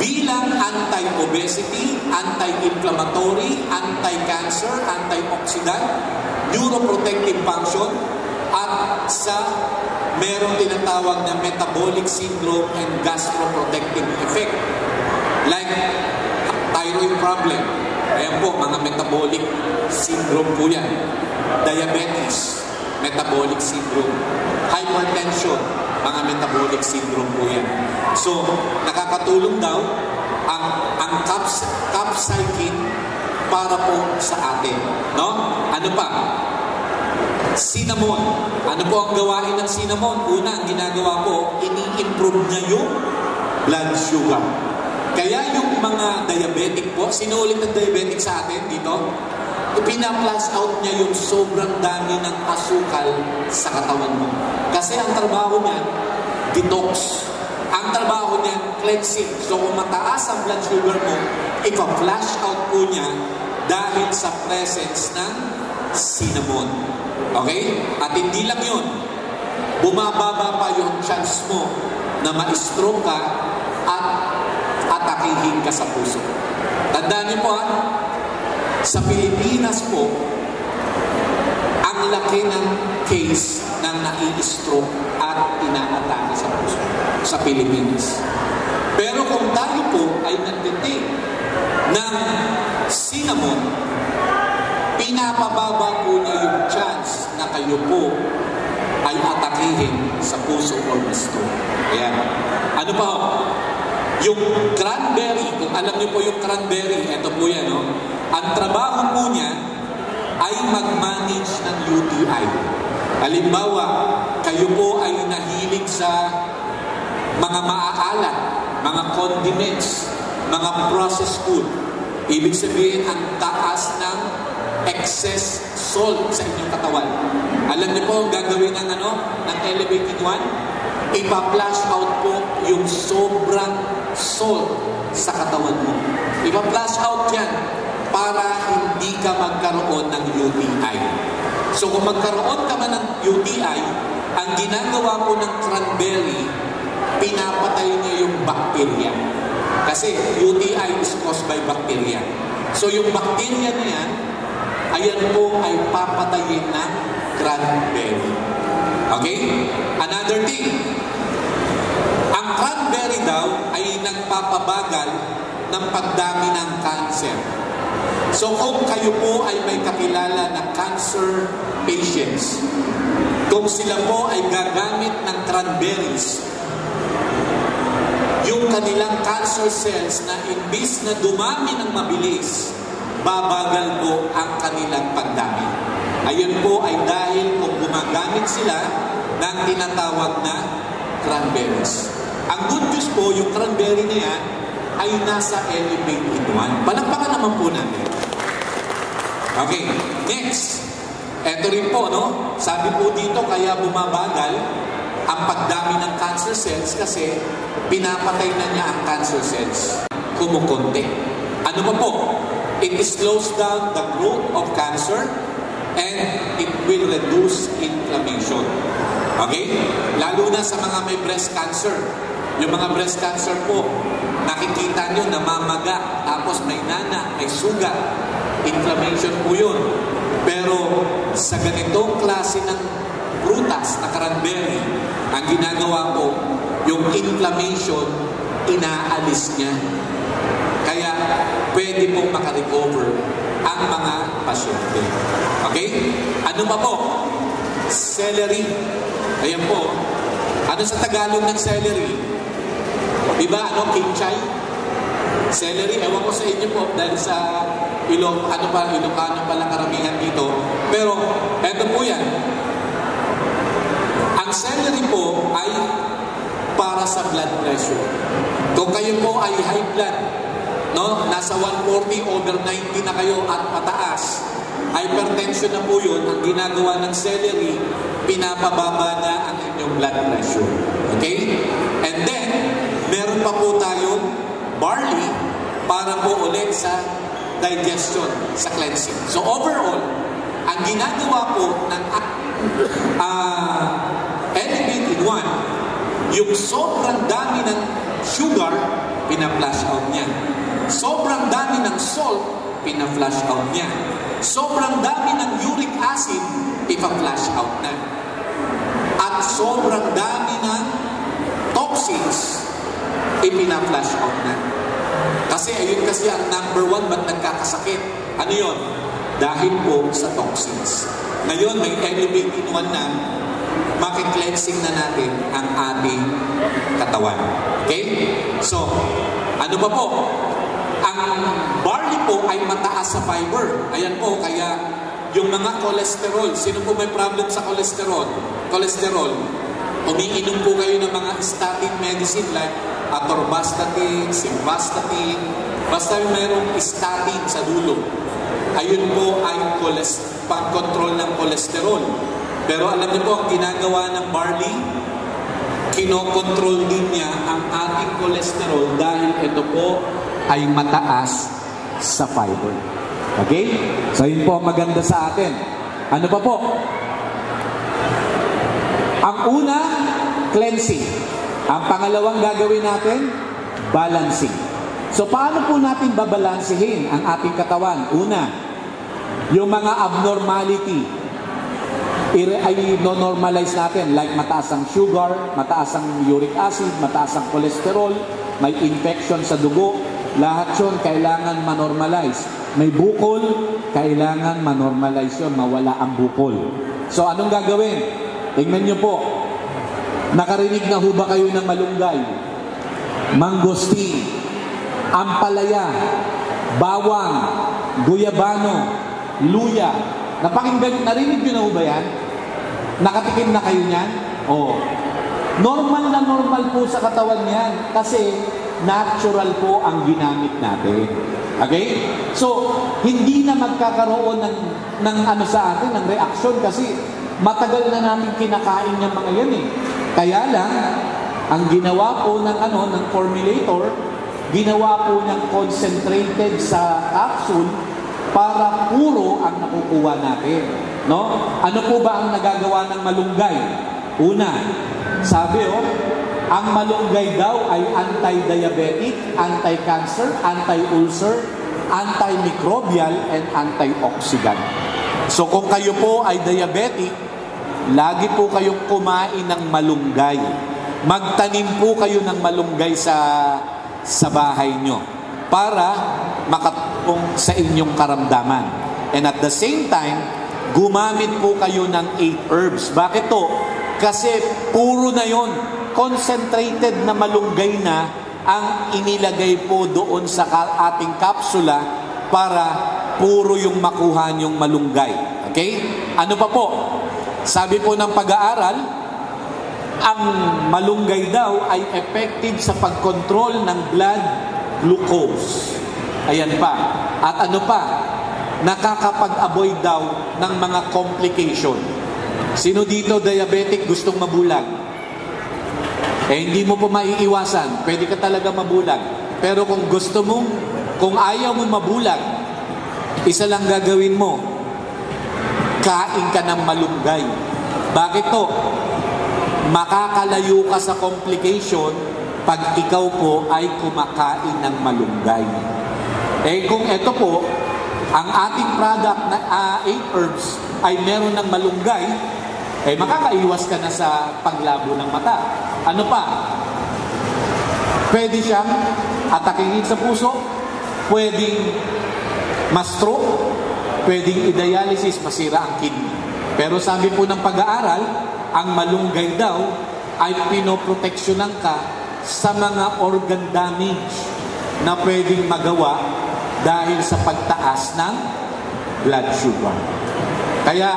A: bilang anti-obesity, anti-inflammatory, anti-cancer, antioxidant, neuroprotective function, at sa merong tinatawag na metabolic syndrome and gastroprotective effect. Like thyroid problem, Ayan po, mga metabolic syndrome po yan. Diabetes, metabolic syndrome. Hypertension, mga metabolic syndrome po yan. So, nakakatulong daw ang capsaicin para po sa atin. No? Ano pa? Cinnamon. Ano po ang gawain ng cinnamon? Una, ang ginagawa po, ini-improve niya yung blood sugar. Kaya yung mga diabetic po, sino ulit ang diabetic sa atin dito? Pina-flush out niya yung sobrang dami ng asukal sa katawan mo. Kasi ang trabaho niya, detox. Ang trabaho niya, cleansing. So kung mataas ang blood sugar mo, ipa-flush out po niya dahil sa presence ng cinnamon. Okay? At hindi lang yun. Bumababa pa yung chance mo na ma-stroke ka at atakihin ka sa puso. Tandaan niyo po sa Pilipinas po, ang laki ng case ng nai-stroke at inaatake sa puso sa Pilipinas. Pero kung tayo po ay nagtitik ng cinnamon, pinapababa po niya yung chance na kayo po ay atakihin sa puso or stroke. Ayan. Ano pa? Yung cranberry, kung alam niyo po yung cranberry, eto po yan, no? Ang trabaho po niya ay mag-manage ng UTI. Halimbawa, kayo po ay nahilig sa mga maaalat, mga condiments, mga processed food. Ibig sabihin, ang taas ng excess salt sa inyong katawan. Alam niyo po, gagawin ng ng elevated one, ipa-flush out po yung sobrang salt sa katawan mo. Ipa-flush out yan para hindi ka magkaroon ng UTI. So kung magkaroon ka man ng UTI, ang ginagawa po ng cranberry, pinapatay niya yung bacteria. Kasi UTI is caused by bacteria. So yung bacteria na yan, ayan po ay papatayin ng cranberry. Okay? Another thing, ang cranberry daw ay nagpapabagal ng pagdami ng cancer. So kung kayo po ay may kakilala na cancer patients, kung sila po ay gagamit ng cranberries, yung kanilang cancer cells na imbis na dumami ng mabilis, babagal po ang kanilang pagdami. Ayun po ay dahil kung gumagamit sila ng tinatawag na cranberries. Ang good news po, yung cranberry na yan ay nasa elevated one. Palakpakan naman po natin. Okay, next. Ito rin po, no? Sabi po dito, kaya bumabagal ang pagdami ng cancer cells kasi pinapatay na niya ang cancer cells. Kumukonti. Ano pa po? It slows down the growth of cancer and it will reduce inflammation. Okay? Lalo na sa mga may breast cancer. Yung mga breast cancer po, nakikita nyo namamaga, tapos may nana, may suga. Inflammation po yun. Pero sa ganitong klase ng prutas na cranberry, ang ginagawa po, yung inflammation, inaalis niya. Kaya pwede pong makarecover ang mga pasyente. Okay? Ano pa po? Celery. Ayan po. Ano sa Tagalog ng celery? Diba? Kinchay? Celery. Ewan ko sa inyo po dahil sa Ilocano pala karamihan dito. Pero, eto po yan. Ang celery po ay para sa blood pressure. Kung kayo po ay high blood, no? Nasa 140 over 90 na kayo at pataas, hypertension na po yun, ang ginagawa ng celery, pinapababa na ang inyong blood pressure. Okay? And then, meron pa po tayong barley para po ulit sa digestion, sa cleansing. So overall, ang ginagawa po ng elevated one, yung sobrang dami ng sugar, pina-flush out niya. Sobrang dami ng salt, pina-flush out niya. Sobrang dami ng uric acid, ipa-flush out na. At sobrang dami ng toxins, ipina-flush out na. Kasi ayun kasi ang number one ba't nagkakasakit. Ano yun? Dahil po sa toxins. Ngayon, may elevated one na makikleansing na natin ang ating katawan. Okay? So, ano ba po? Ang barley po ay mataas sa fiber. Ayan po, kaya yung mga cholesterol, sino po may problem sa cholesterol? Umiinom po kayo ng mga statin medicine like atorvastatin, simvastatin, basta mayroong statin sa dulo. Ayun po ay pang-control ng cholesterol. Pero alam niyo po, ang ginagawa ng barley, kinokontrol din niya ang ating cholesterol dahil ito po ay mataas sa fiber. Okay? So yun po ang maganda sa atin. Ano pa po? Ang una, cleansing. Ang pangalawang gagawin natin, balancing. So paano po natin babalansihin ang ating katawan? Una, yung mga abnormality, ay no-normalize natin like mataas ang sugar, mataas ang uric acid, mataas ang cholesterol, may infection sa dugo, lahat yun kailangan manormalize. May bukol, kailangan manormalize yun, mawala ang bukol. So anong gagawin? Tingnan nyo po, nakarinig na ho ba kayo ng malunggay, mangosteen, ampalaya, bawang, guyabano, luya? Napakinggan, narinig nyo na ho ba yan? Nakatikim na kayo niyan? Oo. Normal na normal po sa katawan niyan kasi natural po ang ginamit natin. Okay? So, hindi na magkakaroon ng ano sa atin, ng reaksyon kasi matagal na namin kinakain ng mga yan eh. Kaya lang, ang ginawa po ng formulator, ginawa po ng concentrated sa capsule para puro ang nakukuha natin. No? Ano po ba ang nagagawa ng malunggay? Una, sabi ang malunggay daw ay anti-diabetic, anti-cancer, anti-ulcer, antimicrobial, and antioxidant. So kung kayo po ay diabetic, lagi po kayong kumain ng malunggay. Magtanim po kayo ng malunggay sa bahay nyo para makatulong sa inyong karamdaman. And at the same time, gumamit po kayo ng 8 herbs. Bakit to? Kasi puro na yon, concentrated na malunggay na ang inilagay po doon sa ating kapsula para puro yung makuha niyong malunggay. Okay? Ano pa po? Sabi po ng pag-aaral, ang malunggay daw ay effective sa pagkontrol ng blood glucose. Ayan pa. At ano pa? Nakakapag-avoid daw ng mga complication. Sino dito diabetic gustong mabulag? Hindi mo po maiiwasan. Pwede ka talaga mabulag. Pero kung gusto mo, kung ayaw mo mabulag, isa lang gagawin mo. Kain ka ng malunggay. Bakit to? Makakalayo ka sa complication pag ikaw po ay kumakain ng malunggay. Kung ito po, ang ating product na 8 herbs ay meron ng malunggay, makakaiwas ka na sa paglabo ng mata. Ano pa? Pwede siyang atakihin sa puso, pwedeng ma-stroke, pwedeng i-dialysis, masira ang kidney. Pero sabi po ng pag-aaral, ang malunggay daw ay pinoproteksyonan ka sa mga organ damage na pwedeng magawa dahil sa pagtaas ng blood sugar. Kaya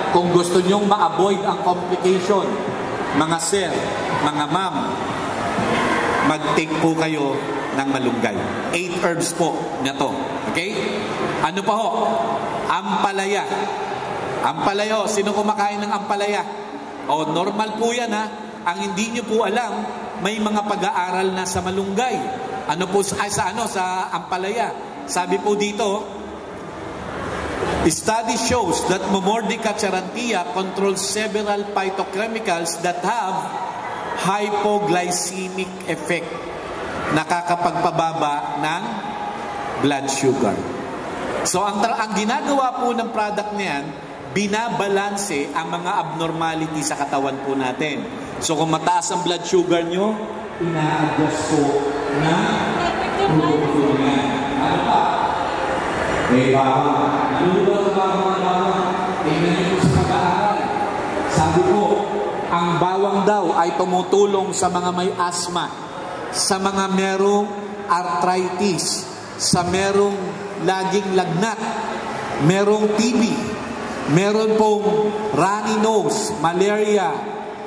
A: kung gusto nyong ma-avoid ang complication, mga sir, mga ma'am, mag-take po kayo ng malunggay. 8 herbs po na to. Okay? Ano pa ho? Ampalaya. Ampalaya, sino kumakain ng ampalaya? Normal po yan ha. Ang hindi nyo po alam, may mga pag-aaral na sa malunggay. Ano po sa ampalaya? Sabi po dito, study shows that Momordica charantia controls several phytochemicals that have hypoglycemic effect. Nakakapagpababa ng blood sugar. So ang ginagawa po ng product niyan, binabalanse ang mga abnormality sa katawan po natin. So kung mataas ang blood sugar nyo, ina-adjust po na
B: tulong yan. Ano pa? May bawang. Ano ba ang bawang? Tingnan niyo sa pag-aaral. Sabi ko, ang bawang daw ay tumutulong sa mga may asthma, sa mga merong arthritis, sa merong laging lagnat, merong TB, meron pong runny nose, malaria,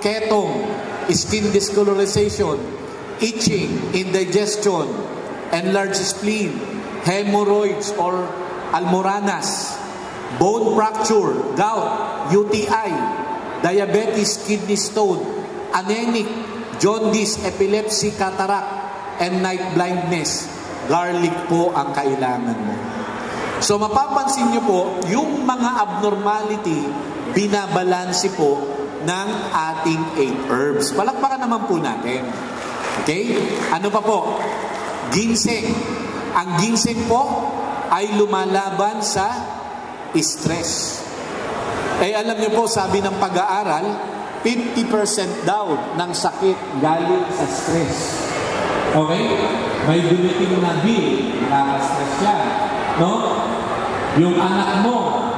B: ketong, skin discolorization, itching, indigestion, enlarged spleen, hemorrhoids or almoranas, bone fracture, gout, UTI, diabetes, kidney stone, anemic, jaundice, epilepsy, cataract, and night blindness. Garlic po ang kailangan mo. So mapapansin nyo po, yung mga abnormality, binabalansi po ng ating 8 herbs. Palakpakan naman po natin. Okay? Ano pa po? Ginseng. Ang ginseng po ay lumalaban sa stress. Eh alam niyo po, sabi ng pag-aaral, 50% daw ng sakit galing sa stress. Okay? May dumating na bill, nakaka-stress yan. No? Yung anak mo,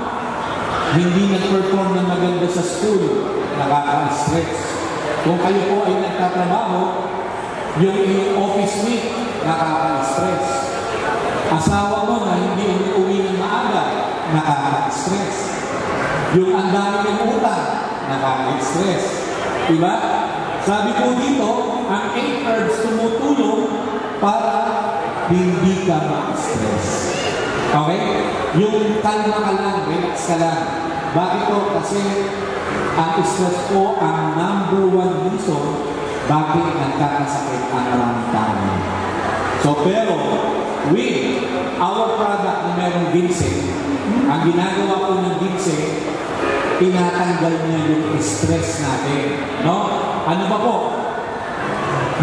B: hindi nag-perform ng maganda sa school, nakaka-stress. Kung kayo po ay nagtatrabaho, yung iyong office mate, nakaka-stress. Asawa mo na hindi umuwi ng maaga, nakaka-stress. Yung ang dami ng utang, nakaka-stress. Diba? Sabi ko dito, ang 8 herbs tumutulong para hindi ka ma-stress. Okay? Yung kalma ka lang, relax ka lang. Bakit po? Kasi ang stress po ang #1 reason bakit nagkakasakit ang maraming tao. So, pero, with our product na merong ginseng, ang ginagawa po ng ginseng, tinatanggal niya yung stress natin. No? Ano ba po?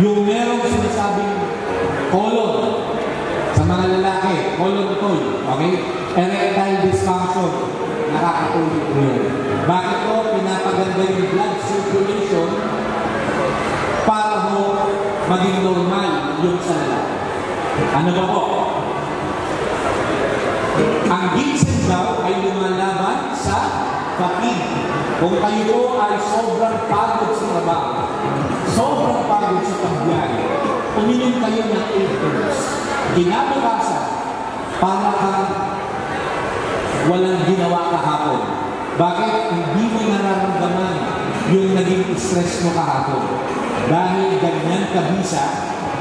B: Yung merong sinasabing colon sa mga lalaki, colon toy, okay? Erectile dysfunction, nakakatulog po yun. Bakit po? Pinapaganda yung blood circulation para mo maging normal yung sa lalaki. Ano ba po? Ang ginseng daw ay lumalaban sa fatigue. Kung kayo po ay sobrang pagod sa trabaho, sobrang pagod sa pagbiyahe, uminom kayo ng 8 herbs. Kinabukasan, para kang walang ginawa kahapon. Bakit? Hindi mo nararamdaman yung naging stress mo kahapon. Dahil ganyan kabisa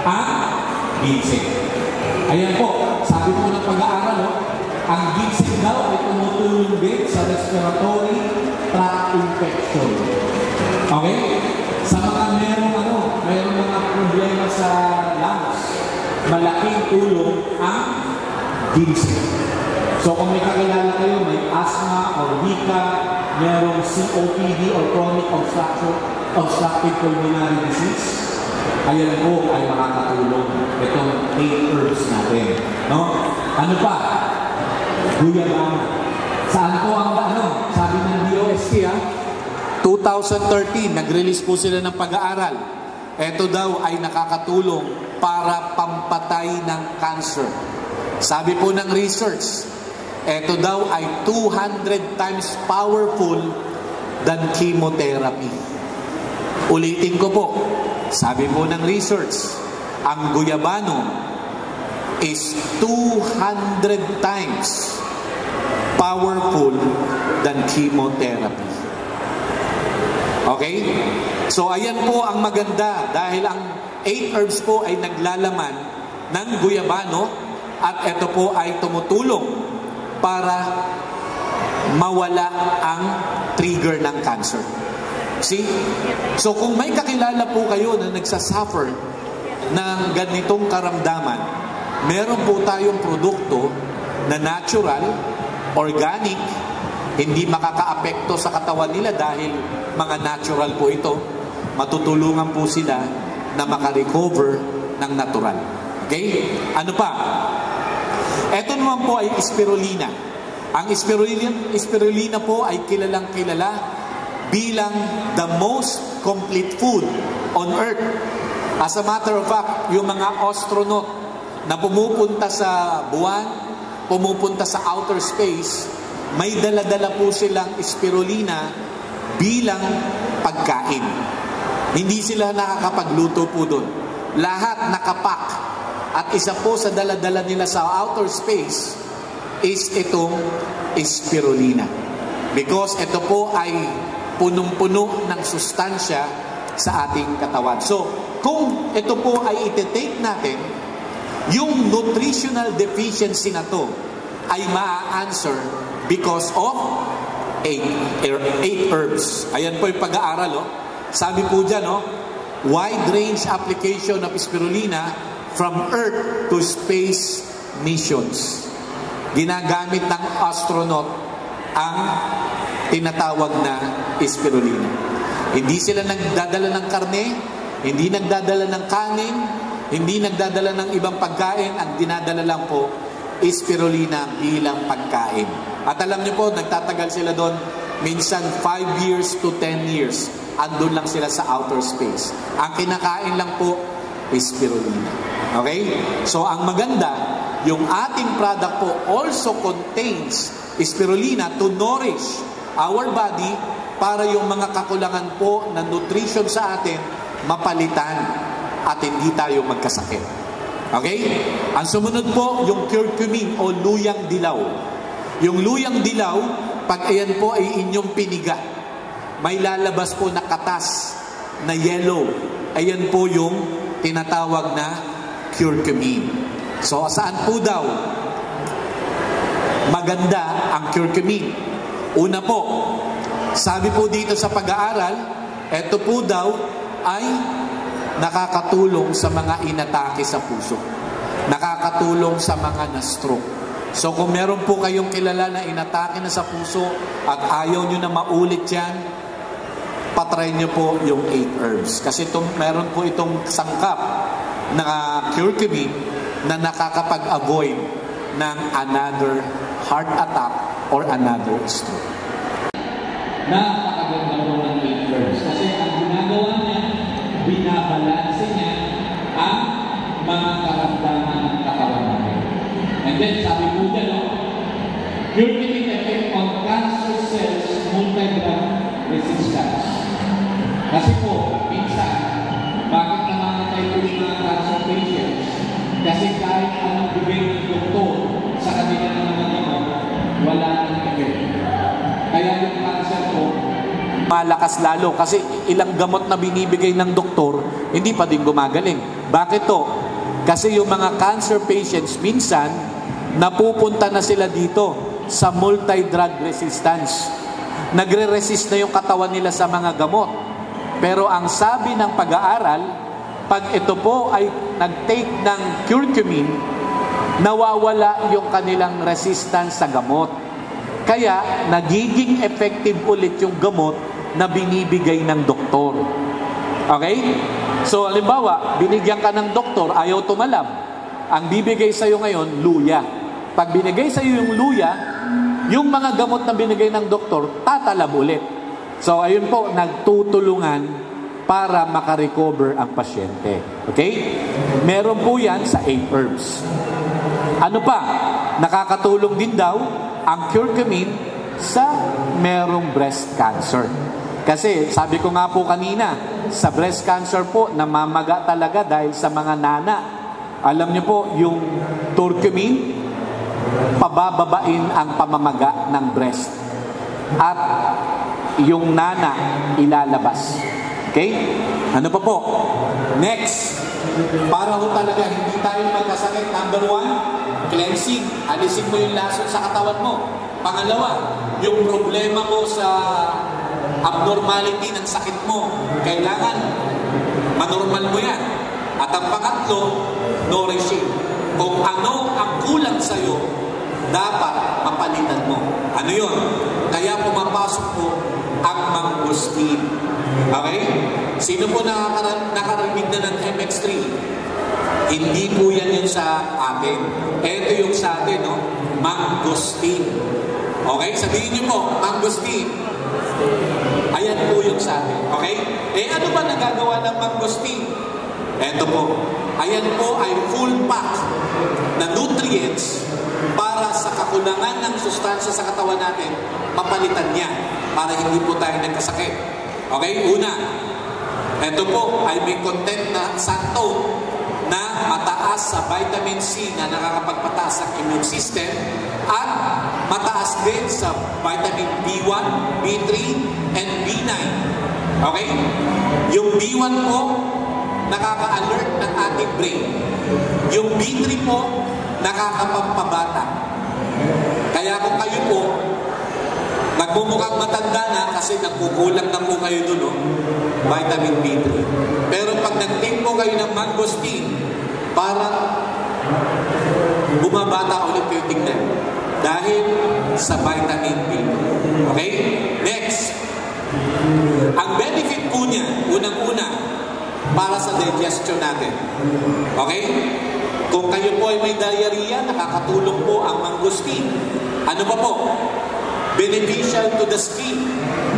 B: ang ginseng. Ayan po, sabi po ng pag-aaral, no? Ang ginseng daw ay tumutulong din sa respiratory tract infection. Okay? Sa mga merong mga problema sa lungs, malaking tulong ang ginseng. So kung may kakilala kayo, may asthma or hika, merong COPD or chronic obstructive pulmonary disease, ayan po ay makakatulong itong 8 herbs natin. No? Ano pa? Guyabano. Saan po ang sabi ng DOST 2013, nag-release po sila ng pag-aaral. Ito daw ay nakakatulong para pampatay ng cancer. Sabi po ng research, ito daw ay 200 times powerful than chemotherapy. Ulitin ko po, sabi po ng research, ang guyabano is 200 times powerful than chemotherapy. Okay? So ayan po ang maganda dahil ang 8 herbs po ay naglalaman ng guyabano at ito po ay tumutulong para mawala ang trigger ng cancer. See? So kung may kakilala po kayo na nagsasuffer ng ganitong karamdaman, meron po tayong produkto na natural, organic, hindi makakaapekto sa katawan nila dahil mga natural po ito. Matutulungan po sila na makarecover ng natural. Okay? Ano pa? Ito naman po ay spirulina. Ang spirulina po ay kilalang kilala bilang the most complete food on earth. As a matter of fact, yung mga astronaut na pumupunta sa buwan, pumupunta sa outer space, may dala-dala po silang spirulina bilang pagkain. Hindi sila nakakapagluto po doon. Lahat nakapak. At isa po sa dala-dala nila sa outer space is itong spirulina. Because ito po ay punong-puno ng sustansya sa ating katawan. So, kung ito po ay iti-take natin, yung nutritional deficiency na to ay ma-answer because of 8 herbs. Ayan po yung pag-aaral. Oh. Sabi po dyan, wide range application of spirulina from Earth to space missions. Ginagamit ng astronaut ang tinatawag na spirulina. Hindi sila nagdadala ng karne, hindi nagdadala ng kanin, hindi nagdadala ng ibang pagkain. Ang dinadala lang po spirulina bilang pagkain. At alam niyo po, nagtatagal sila doon minsan 5 years to 10 years. Andun lang sila sa outer space. Ang kinakain lang po is spirulina. Okay? So ang maganda, yung ating product po also contains spirulina to nourish our body para yung mga kakulangan po na nutrition sa atin mapalitan at hindi tayo magkasakit. Okay? Ang sumunod po, yung curcumin o luyang dilaw. Yung luyang dilaw, pag ayan po ay inyong piniga, may lalabas po na katas na yellow. Ayan po yung tinatawag na curcumin. So, saan po daw maganda ang curcumin? Una po, sabi po dito sa pag-aaral, ito po daw ay nakakatulong sa mga inatake sa puso. Nakakatulong sa mga na-stroke. So kung meron po kayong kilala na inatake na sa puso at ayaw nyo na maulit yan, patry nyo po yung 8 herbs. Kasi meron po itong sangkap na curcumin na nakakapag-avoid ng another heart attack or another stroke. Napakaganda po ng 8 herbs. Kasi ang ginagawa niya, binabalanse niya ang mga karamdaman ng katawan natin. And then, sabi po dyan, curcumin effect on cancer cells multi-drug resistance. Kasi po, minsan, bakit namamatay po yung mga cancer patients? Kasi kahit anong bigay ng doktor sa kanila ng mga gamot, wala nang effect. Kaya yung cancer po, malakas lalo kasi ilang gamot na binibigay ng doktor, hindi pa din gumagaling. Bakit to? Kasi yung mga cancer patients, minsan, napupunta na sila dito sa multi-drug resistance. Nagre-resist na yung katawan nila sa mga gamot. Pero ang sabi ng pag-aaral, pag ito po ay nag-take ng curcumin, nawawala yung kanilang resistance sa gamot. Kaya, nagiging effective ulit yung gamot na binibigay ng doktor. Okay? So, halimbawa, binigyan ka ng doktor, ayaw tumalab. Ang bibigay sa'yo ngayon, luya. Pag binigay sa'yo yung luya, yung mga gamot na binigay ng doktor, tatalab ulit. So, ayun po, nagtutulungan para makarecover ang pasyente. Okay? Meron po yan sa 8 herbs. Ano pa? Nakakatulong din daw ang curcumin sa merong breast cancer. Kasi sabi ko nga po kanina, sa breast cancer po, namamaga talaga dahil sa mga nana. Alam niyo po, yung curcumin, pabababain ang pamamaga ng breast. At yung nana, ilalabas. Okay? Ano pa po? Next, para ho talaga hindi tayo magkasakit. Number 1, cleansing. Alisin mo yung lason sa katawan mo. Pangalawa, yung problema mo sa abnormality ng sakit mo, kailangan manormal mo yan. At ang pangatlo, nourishing. Kung ano ang kulang sa'yo, dapat mapalitan mo. Ano yun? Kaya pumapasok po ang mangosteen. Okay? Sino po nakarinig na ng MX3? Hindi po yan yun sa atin. Ito yung sa atin, no? Mangosteen. Okay? Sabihin niyo po, mangosteen. Ayan po yung sa atin. Okay? Eh ano ba nagagawa ng mangosteen? Ito po.
A: ayan po ay full pack na nutrients para sa kakulangan ng sustansya sa katawan natin, mapalitan niya para hindi po tayo nagkasakit. Okay? Una, ito po ay may content na santo na mataas sa vitamin C na nakakapagpataas ng immune system at mataas din sa vitamin B1, B3, and B9. Okay? Yung B1 po, nakaka-alert ng ating brain. Yung B3 po, nakakapagpabata. Kaya kung kayo po, nagmumukhang matanda na kasi nagkukulang na po kayo dun, vitamin B3. Pero pag nag-take po kayo ng mangosteen, para bumabata ulit yung tingnan. Dahil sa vitamin B3. Okay? Next. Ang benefit po niya, unang-una, para sa digestion natin. Okay? Kung kayo po ay may diarrhea, nakakatulong po ang mangosteen. Ano pa po? Beneficial to the skin.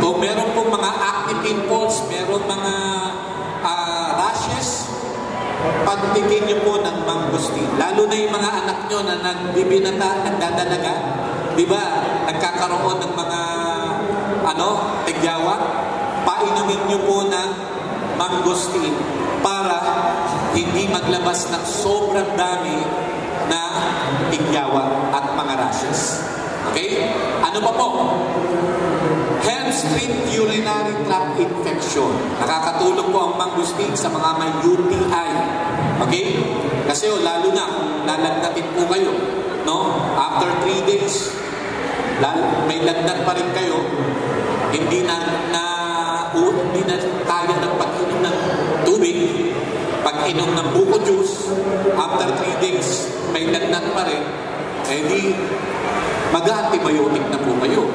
A: Kung meron po mga acne pimples, meron mga rashes, pagtikin nyo po ng mangosteen. Lalo na yung mga anak nyo na nagbibinata, nagdadalaga, di ba? Nagkakaroon ng mga tigyawa, painumin nyo po ng mangosteen para hindi maglabas ng sobrang dami na tigyawa at mga rashes. Okay? Ano pa po? Helps treat urinary tract infection. Nakakatulong po ang mangosteen sa mga may UTI. Okay? Kasi lalo na, lalagnatin po kayo. No? After 3 days, may lagnat pa rin kayo, hindi na kaya ng pag-inom ng tubig, pag-inom ng buko juice, after 3 days, may lagnat pa rin, di mag-antibiotic na po kayo.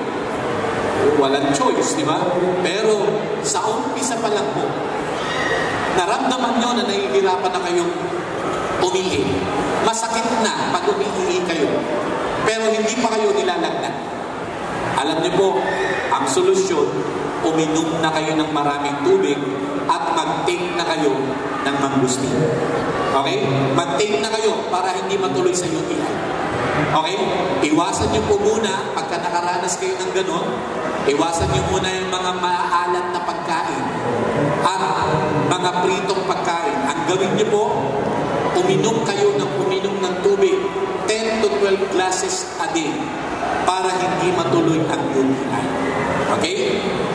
A: Walang choice, di ba? Pero sa umpisa pa lang po, naramdaman nyo na nahihirapan na kayong umihi. Masakit na pag umihi kayo. Pero hindi pa kayo nilalagnat. Alam niyo po, ang solusyon, uminom na kayo ng maraming tubig at mag-take na kayo ng mangosteen. Okay? Mag-take na kayo para hindi matuloy sa UTI. Okay? Iwasan niyo po muna, pagka nakaranas kayo ng gano'n, iwasan niyo muna yung mga maaalat na pagkain at mga pritong pagkain. Ang gawin niyo po, uminom kayo ng tubig, 10 to 12 glasses a day para hindi matuloy ang UTI. Okay?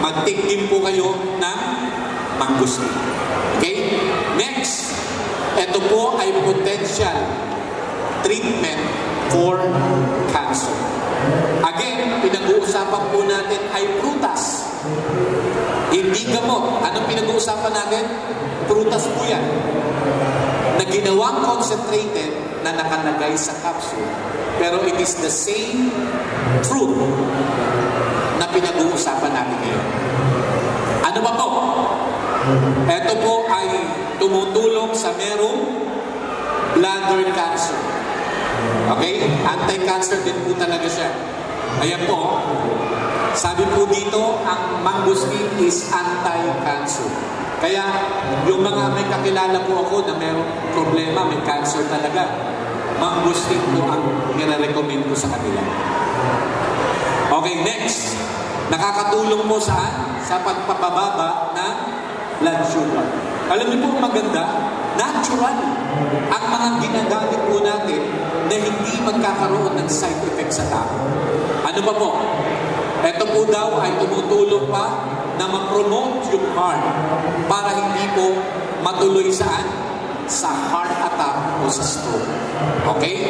A: Mag-take din po kayo ng mangosteen. Okay? Next, ito po ay potential treatment for cancer. Again, pinag-uusapan po natin ay prutas. Hindi gamot. Anong pinag-uusapan natin? Prutas po yan. Na ginawang concentrated na nakalagay sa capsule. Pero it is the same fruit na pinag-uusapan natin ngayon. Ano ba po? Ito po ay tumutulong sa merong bladder cancer. Okay? Anti-cancer din po talaga siya. Ayan po. Sabi po dito, ang mangosteen is anti-cancer. Kaya, yung mga may kakilala po ako na mayroong problema, may cancer talaga, mangosteen po ang nire-recommend ko sa kanila. Okay, next. Nakakatulong po saan? Sa pagpapababa ng blood sugar. Alam niyo po, maganda, natural ang mga ginagamit po natin na hindi magkakaroon ng side effects sa tao. Ano pa po? Ito po daw ay tumutulong pa na ma-promote yung heart para hindi po matuloy saan? Sa heart attack o sa stroke. Okay?